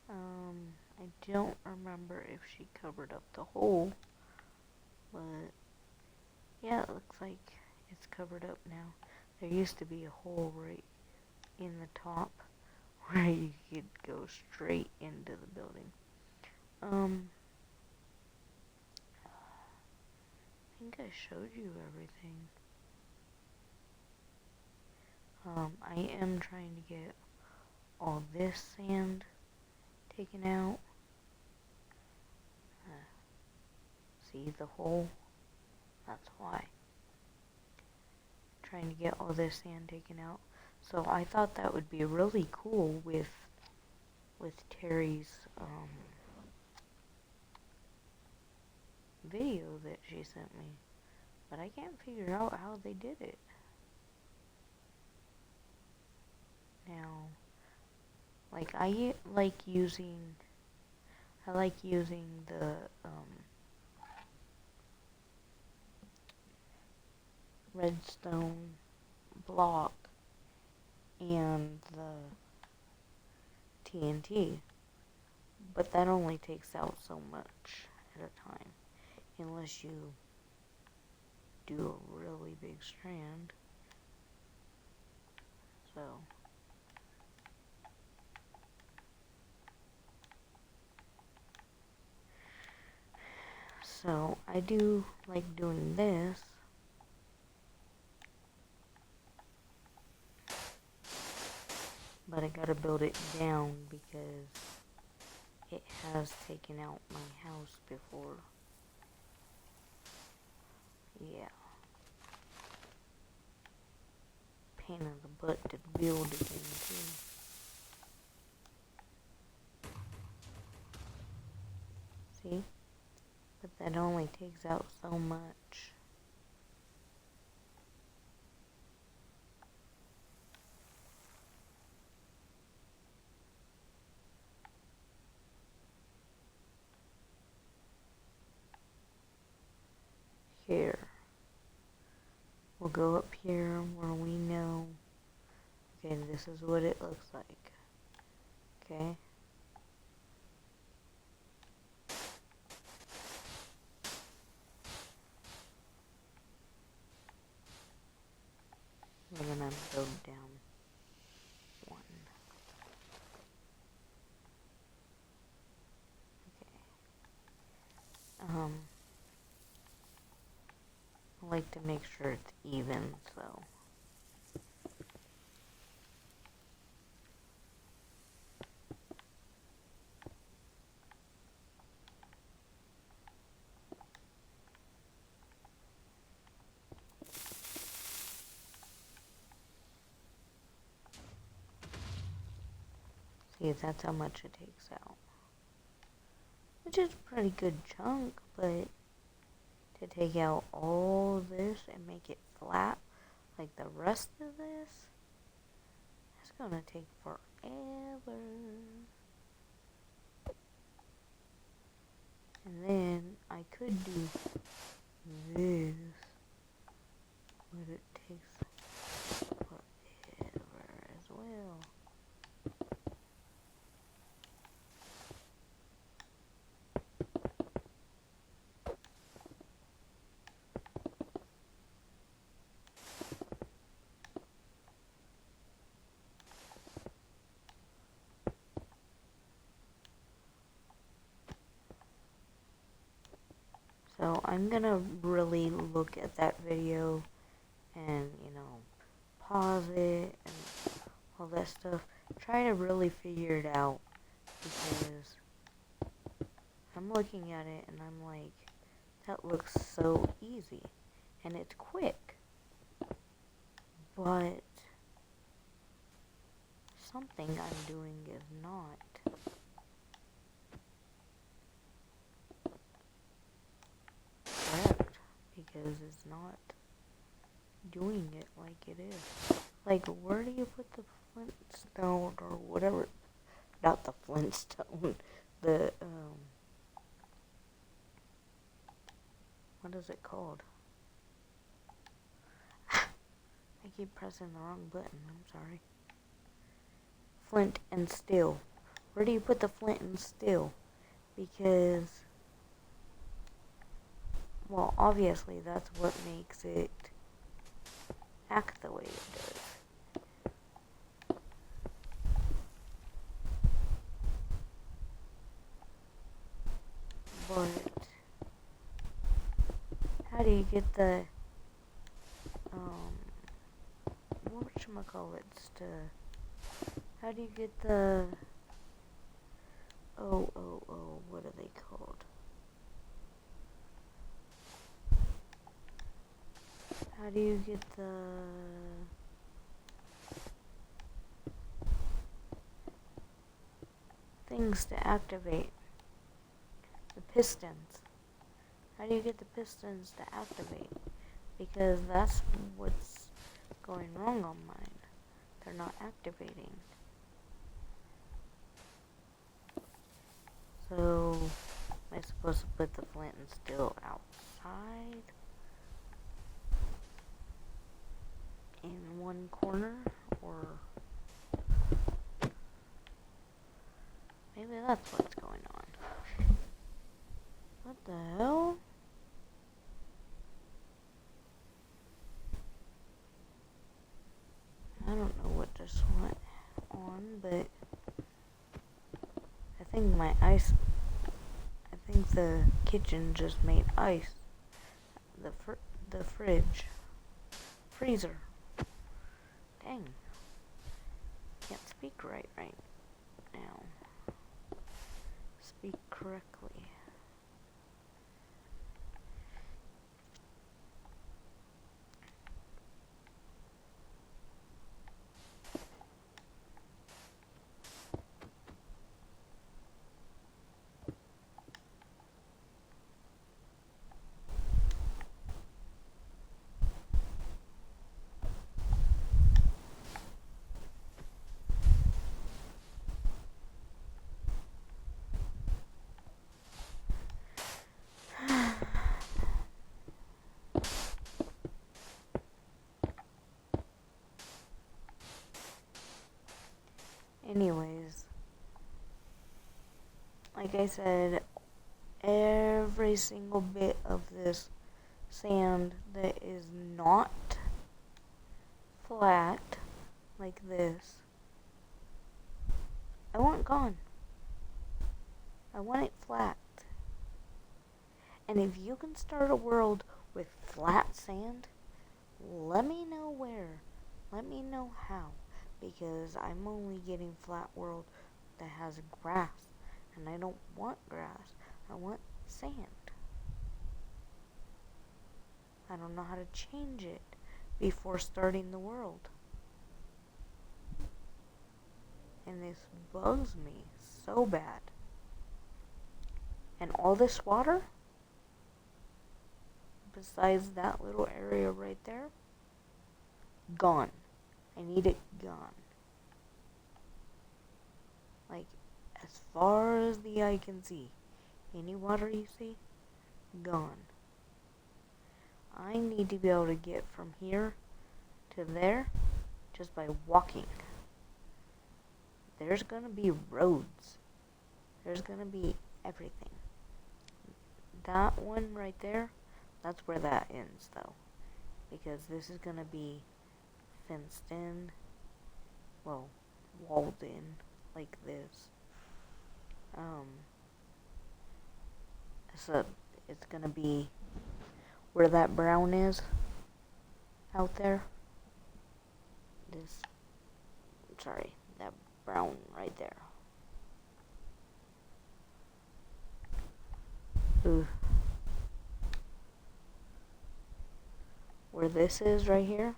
I don't remember if she covered up the hole, but yeah, it looks like it's covered up now. There used to be a hole right in the top where you could go straight into the building. I think I showed you everything. I am trying to get all this sand taken out. See the hole? That's why. Trying to get all this sand taken out. So I thought that would be really cool with Terry's video that she sent me. But I can't figure out how they did it. Now, like I like using the redstone block and the TNT, but that only takes out so much at a time, unless you do a really big strand. So I do like doing this. But I gotta build it down because it has taken out my house before. Yeah. Pain in the butt to build again too. See? But that only takes out so much. Here. We'll go up here where we know. Okay, this is what it looks like. Okay. We're gonna build down one. Okay. I like to make sure it's even, so. See, that's how much it takes out. Which is a pretty good chunk, but to take out all this and make it flat like the rest of this, it's gonna take forever. And then I could do this, but it takes forever as well. So I'm gonna really look at that video and, pause it and all that stuff. Try to really figure it out, because I'm looking at it and I'm like, that looks so easy and it's quick, but something I'm doing is not. Forever. because it's not doing it like it is. Like, where do you put the flintstone or whatever? Not the flintstone. The, what is it called? I keep pressing the wrong button. I'm sorry. Flint and steel. Where do you put the flint and steel? Because, well, obviously that's what makes it act the way it does. But how do you get the whatchamacallits to, how do you get the, what are they called? How do you get the things to activate? The pistons. How do you get the pistons to activate? Because that's what's going wrong on mine. They're not activating. So, am I supposed to put the flint and steel outside? In one corner? Or maybe that's what's going on. What the hell? I don't know what just went on, but I think the kitchen just made ice. The freezer. Dang. Can't speak right now. Speak correctly. Anyways, like I said, every single bit of this sand that is not flat like this, I want gone. I want it flat. And if you can start a world with flat sand, let me know where. Let me know how. Because I'm only getting flat world that has grass. And I don't want grass. I want sand. I don't know how to change it before starting the world. And this bugs me so bad. And all this water, besides that little area right there, gone. I need it gone. Like, as far as the eye can see. Any water you see, gone. I need to be able to get from here to there just by walking. There's gonna be roads. There's gonna be everything. That one right there, that's where that ends though. Because this is gonna be fenced in, well, walled in, like this. So it's gonna be where that brown is, out there. That brown right there. Ooh. Where this is right here,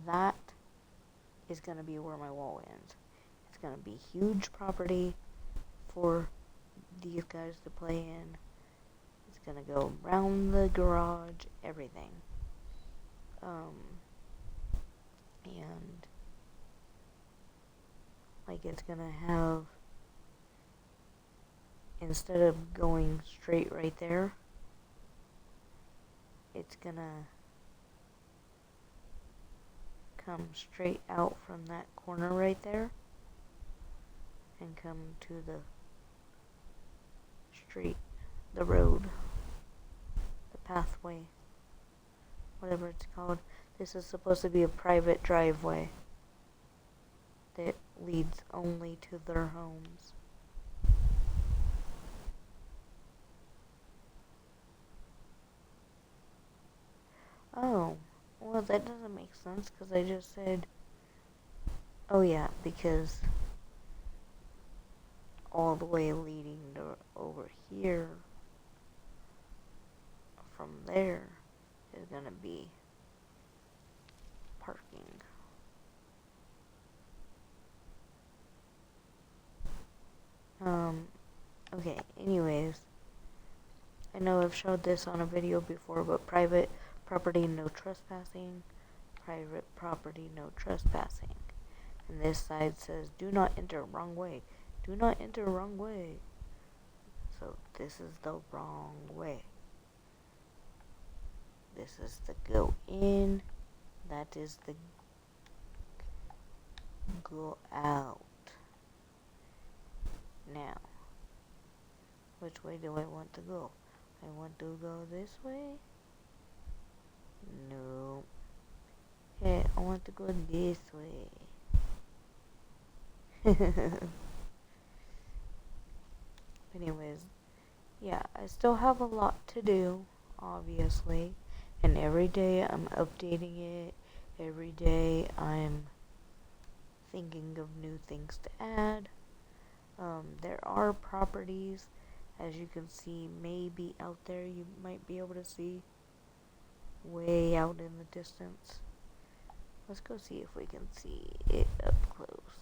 that is going to be where my wall ends. It's going to be huge property for these guys to play in. It's gonna go around the garage, everything. And like it's gonna have, instead of going straight right there, it's gonna come straight out from that corner right there and come to the street, the road, the pathway, whatever it's called. This is supposed to be a private driveway that leads only to their homes. Oh, well, that doesn't make sense because I just said, oh yeah, because all the way leading to over here from there is gonna be parking. Okay, anyways, I know I've showed this on a video before, but private property, no trespassing. Private property, no trespassing. And this side says, do not enter, wrong way. Do not enter, wrong way. So this is the wrong way. This is the go in. That is the go out. Now, which way do I want to go? I want to go this way? No. Hey, I want to go this way. Anyways, yeah, I still have a lot to do, obviously. And every day I'm updating it. Every day I'm thinking of new things to add. There are properties, as you can see, maybe out there you might be able to see way out in the distance. Let's go see if we can see it up close.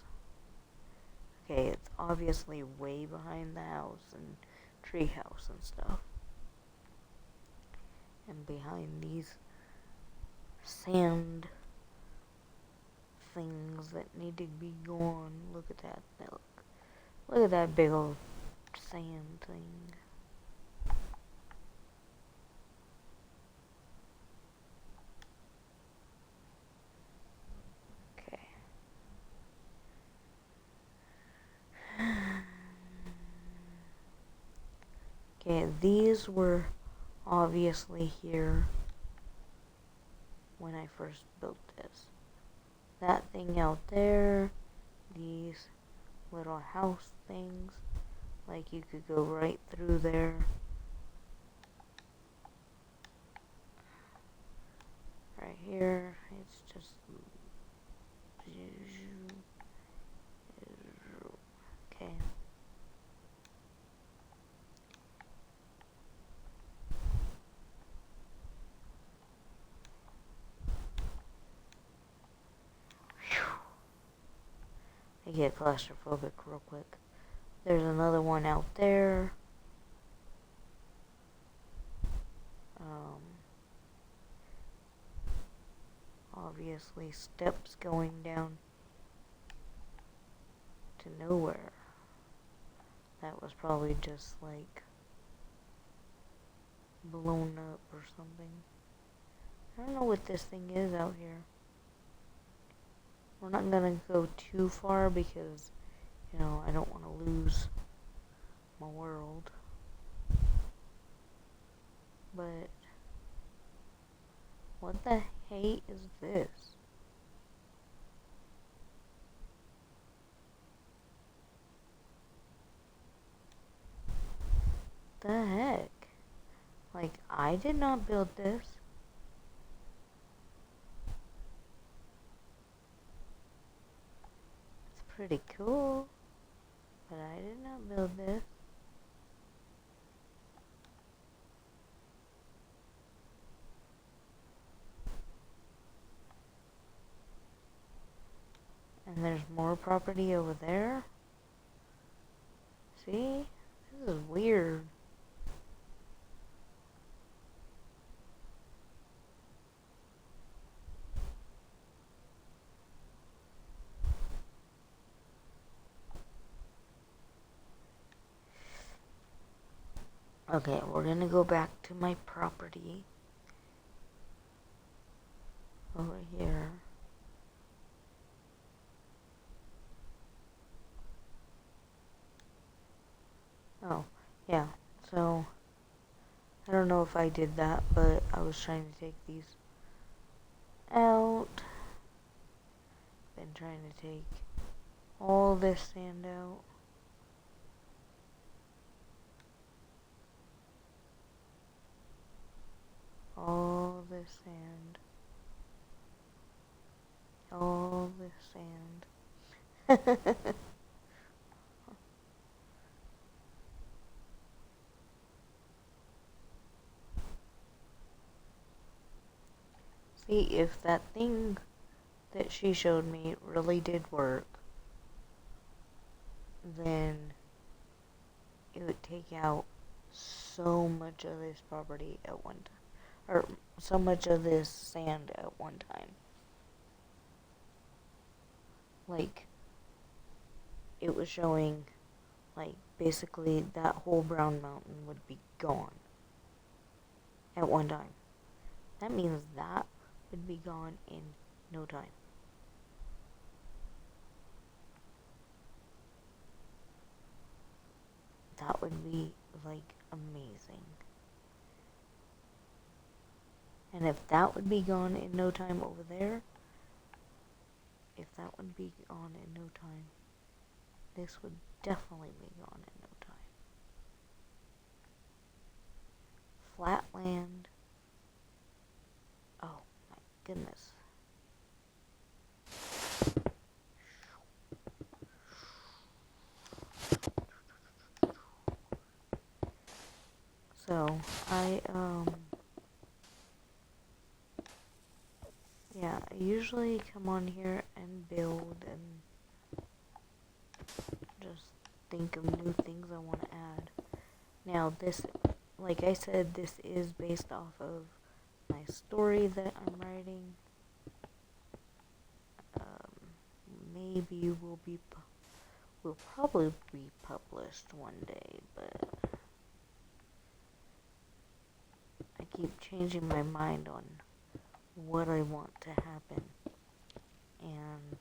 Okay, it's obviously way behind the house and tree house and stuff. And behind these sand things that need to be gone. Look at that. Look at that big old sand thing. Okay. Okay, these were obviously here when I first built this. That thing out there, these little house things, like you could go right through there. Right here, it's just okay. I get claustrophobic real quick. There's another one out there. Obviously steps going down to nowhere. That was probably just like blown up or something. I don't know what this thing is out here. We're not gonna go too far because, you know, I don't want to lose my world. But what the hate is this? The heck? Like, I did not build this. It's pretty cool, but I did not build this. And there's more property over there. See? This is weird. Okay, we're gonna go back to my property. Over here. Oh, yeah. So, I don't know if I did that, but I was trying to take these out. Been trying to take all this sand out. All this sand. All this sand. See, if that thing that she showed me really did work, then it would take out so much of this property at one time. Or so much of this sand at one time. Like, it was showing, like, basically that whole brown mountain would be gone at one time. That means that would be gone in no time. That would be, like, amazing. And if that would be gone in no time over there, if that would be gone in no time, this would definitely be gone in no time. Flat land. Oh my goodness. So, yeah, I usually come on here and build and just think of new things I want to add. Now, this, like I said, this is based off of my story that I'm writing. Maybe will probably be published one day, but I keep changing my mind on what I want to happen and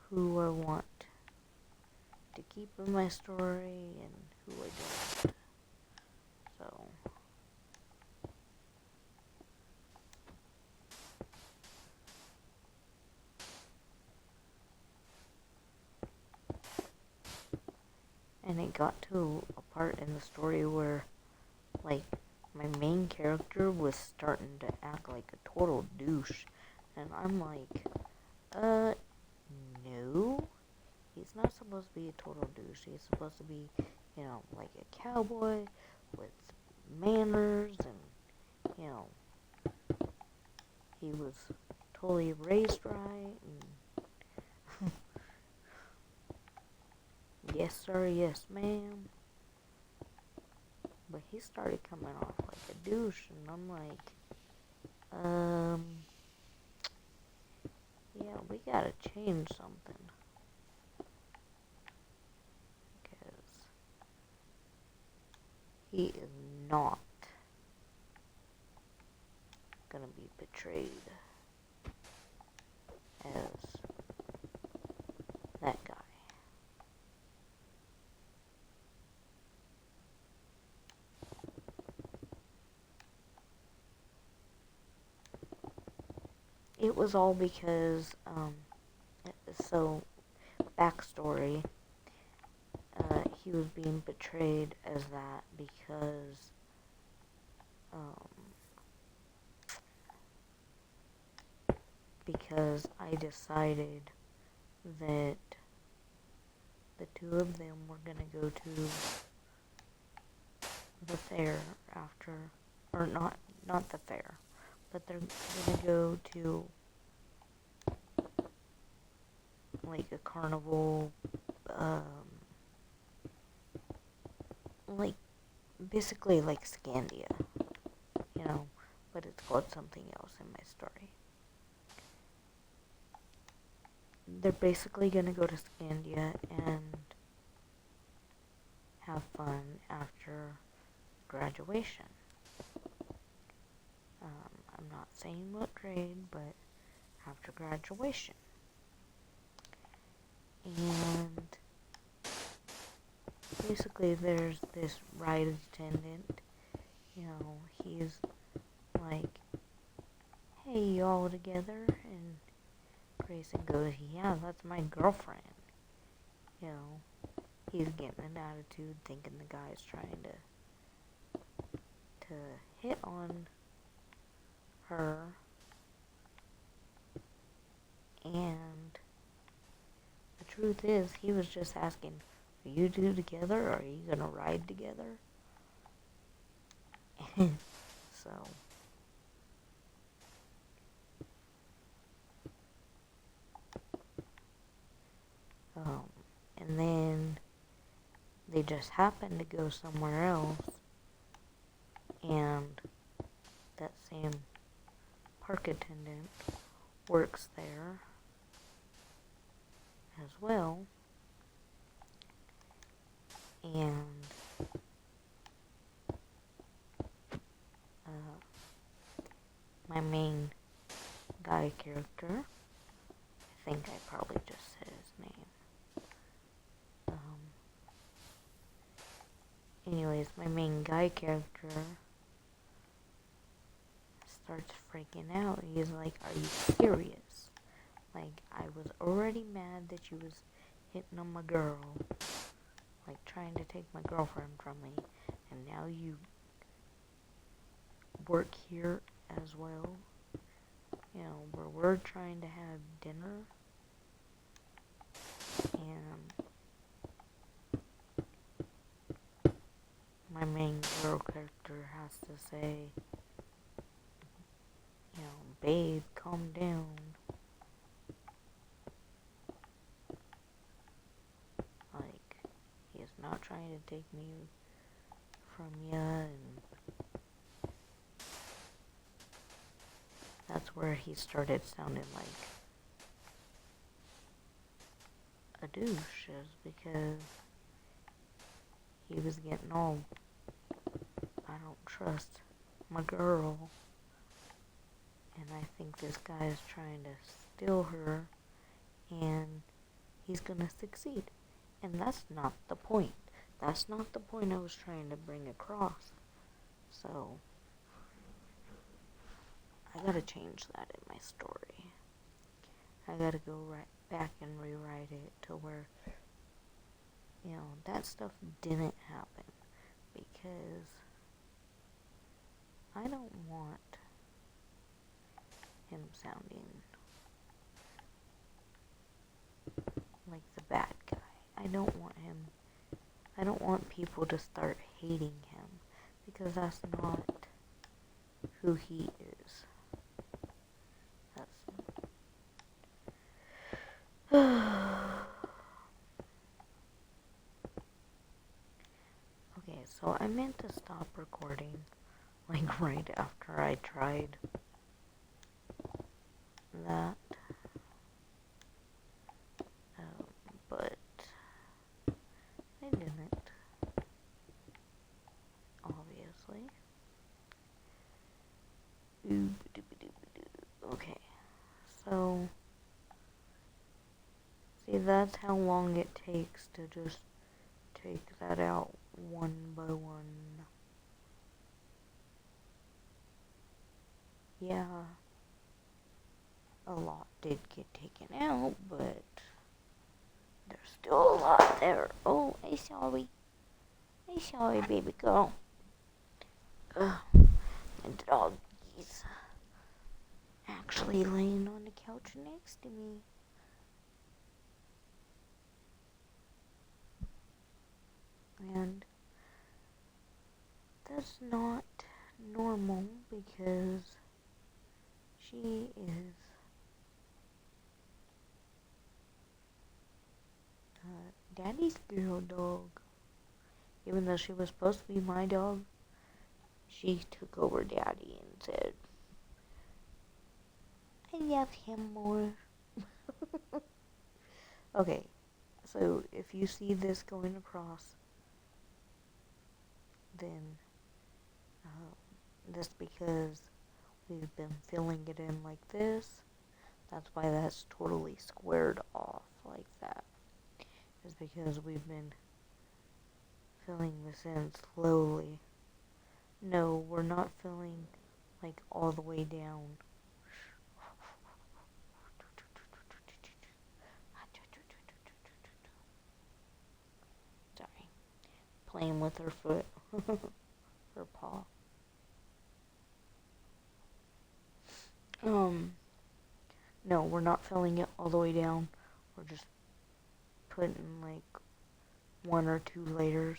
who I want to keep in my story and who I don't. So, and it got to a part in the story where, like, my main character was starting to act like a total douche, and I'm like, no, he's not supposed to be a total douche. He's supposed to be, you know, like a cowboy with manners, and, you know, he was totally raised right, and yes sir, yes ma'am. But he started coming off like a douche, and I'm like, yeah, we gotta change something. Because he is not gonna be betrayed as that guy. It was all because, so, backstory, he was being betrayed as that because I decided that the two of them were gonna go to the fair after, or not the fair, but they're gonna go to, like, a carnival, like, basically like Scandia, you know, but it's called something else in my story. They're basically gonna go to Scandia and have fun after graduation. I'm not saying what grade, but after graduation. And basically there's this ride attendant, you know, he's like, hey, y'all together? And Grayson goes, yeah, that's my girlfriend. You know, he's getting an attitude, thinking the guy's trying to hit on her. And the truth is, he was just asking, are you two together, or are you gonna ride together? So, and then they just happened to go somewhere else, and that same park attendant works there as well, and my main guy character, I think I probably just said his name. Anyways, my main guy character starts freaking out. He's like, are you serious? Like, I was already mad that you was hitting on my girl, like trying to take my girlfriend from me, and now you work here as well, you know, where we're trying to have dinner, and my main girl character has to say, you know, babe, calm down. Like, he is not trying to take me from ya, and that's where he started sounding like a douche, is because he was getting all, I don't trust my girl, and I think this guy is trying to steal her, and he's gonna succeed. And that's not the point. That's not the point I was trying to bring across. So, I gotta change that in my story. I gotta go right back and rewrite it to where, you know, that stuff didn't happen. Because I don't want him sounding like the bad guy. I don't want people to start hating him, because that's not who he is. Okay, so I meant to stop recording, like, right after I tried that. But I didn't, obviously. Okay, so, see, that's how long it takes to just take that out one by one. Yeah, a lot did get taken out, but there's still a lot there. Oh, I'm sorry. I'm sorry, baby girl. And the dog is actually laying on the couch next to me. And that's not normal, because she is daddy's girl dog. Even though she was supposed to be my dog, she took over Daddy and said, I love him more. Okay, so if you see this going across, then that's because we've been filling it in like this. That's why that's totally squared off like that. Is because we've been filling this in slowly. No, we're not filling like all the way down. Sorry. Playing with her foot. Her paw. No, we're not filling it all the way down. We're just putting like 1 or 2 layers.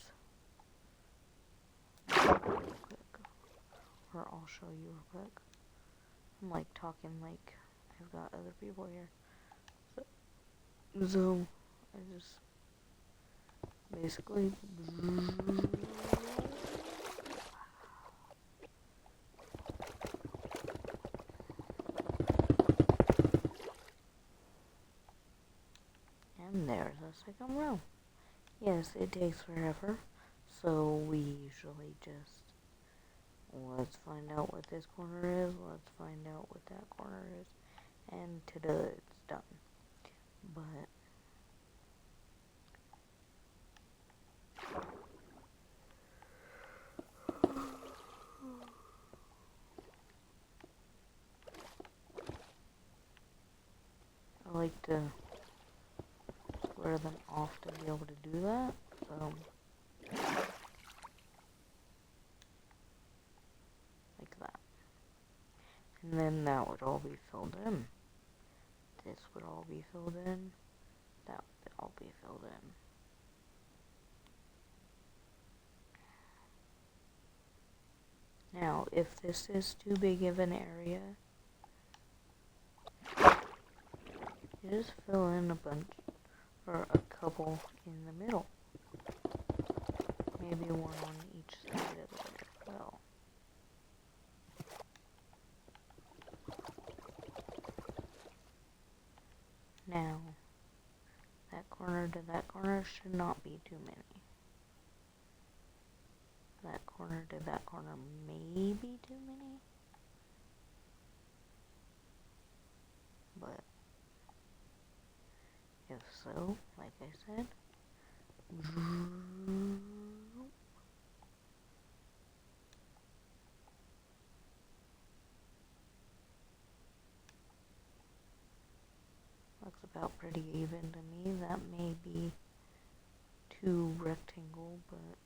Real quick. Or I'll show you real quick. I'm like talking like I've got other people here. So I just basically and there's the second row. Yes, it takes forever, so we usually just, let's find out what this corner is, let's find out what that corner is, and ta-da, it's done. But I like to square them off to be able to do that, so like that. And then that would all be filled in. This would all be filled in. That would all be filled in. Now, if this is too big of an area, you just fill in a bunch, or a couple in the middle. Maybe one on each side of it as well. Now, that corner to that corner should not be too many. That corner to that corner may be too many. But if so, like I said, looks about pretty even to me. That may be too rectangle, but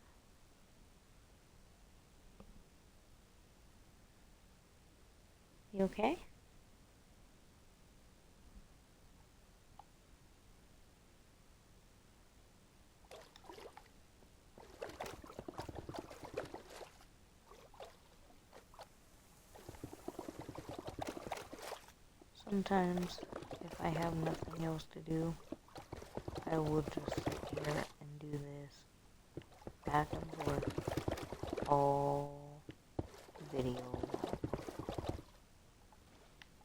you okay? Sometimes, if I have nothing else to do, I will just sit here and do this back and forth all video long.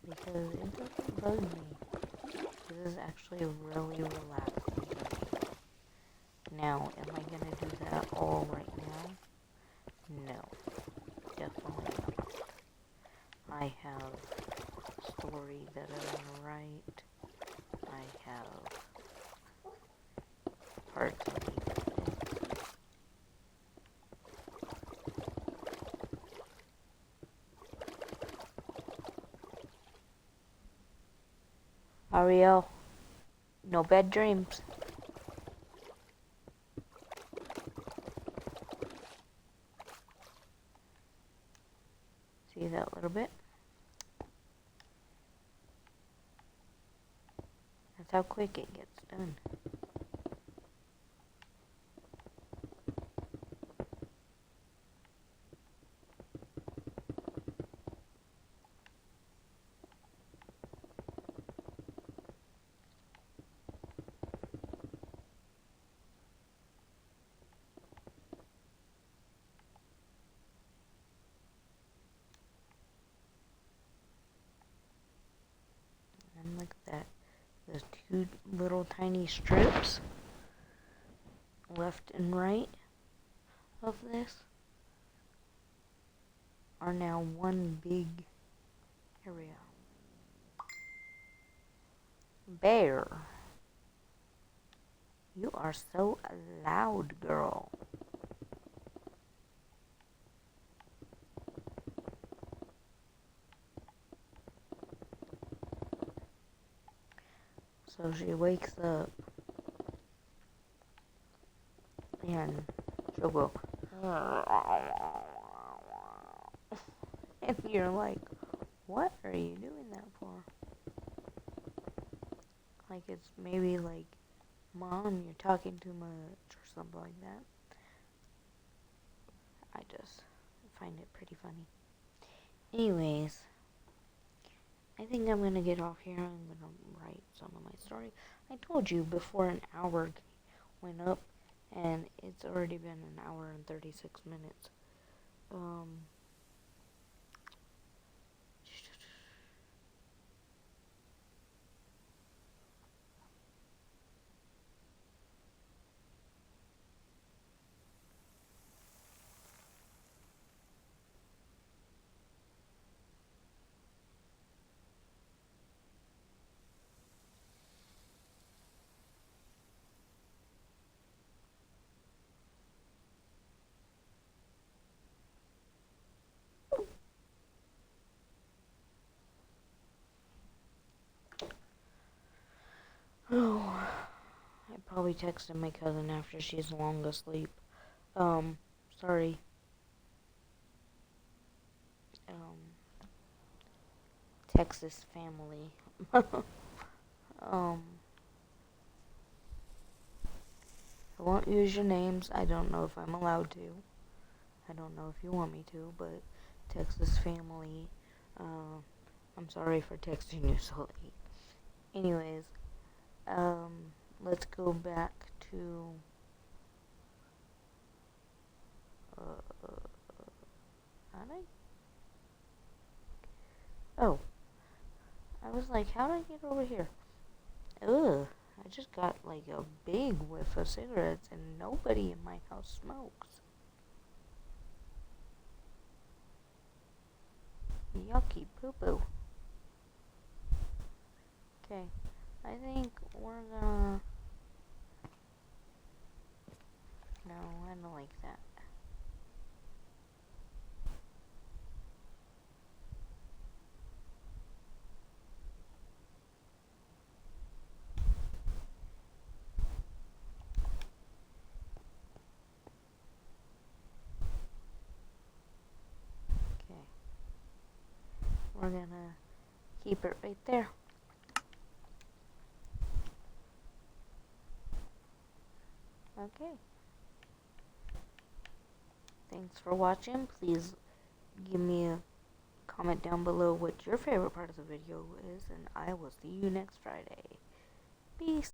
Because it doesn't bug me. This is actually really relaxing to me. Now, am I going to do that all right now? No, definitely not. I have story that I want to write. I have parts I need to fix. Ariel, no bad dreams. See that little bit? That's how quick it gets done. two little tiny strips left and right of this are now one big area. Bear, you are so loud, girl. So she wakes up and she'll go, and you're like, what are you doing that for? Like, it's maybe like, Mom, you're talking too much, or something like that. I just find it pretty funny. Anyways, I think I'm gonna get off here. I'm gonna write some of my story. I told you before an hour went up, and it's already been an hour and 36 minutes. Oh, I probably texted my cousin after she's long asleep. Sorry. Texas family. I won't use your names. I don't know if I'm allowed to. I don't know if you want me to, but Texas family, I'm sorry for texting you so late. Anyways, let's go back to, how'd oh, I was like, how'd I get over here? Ugh, I just got like a big whiff of cigarettes and nobody in my house smokes. Yucky poo-poo. Okay, I think we're gonna... No, I don't like that. Okay. We're gonna keep it right there. Okay. Thanks for watching. Please give me a comment down below what your favorite part of the video is, and I will see you next Friday. Peace.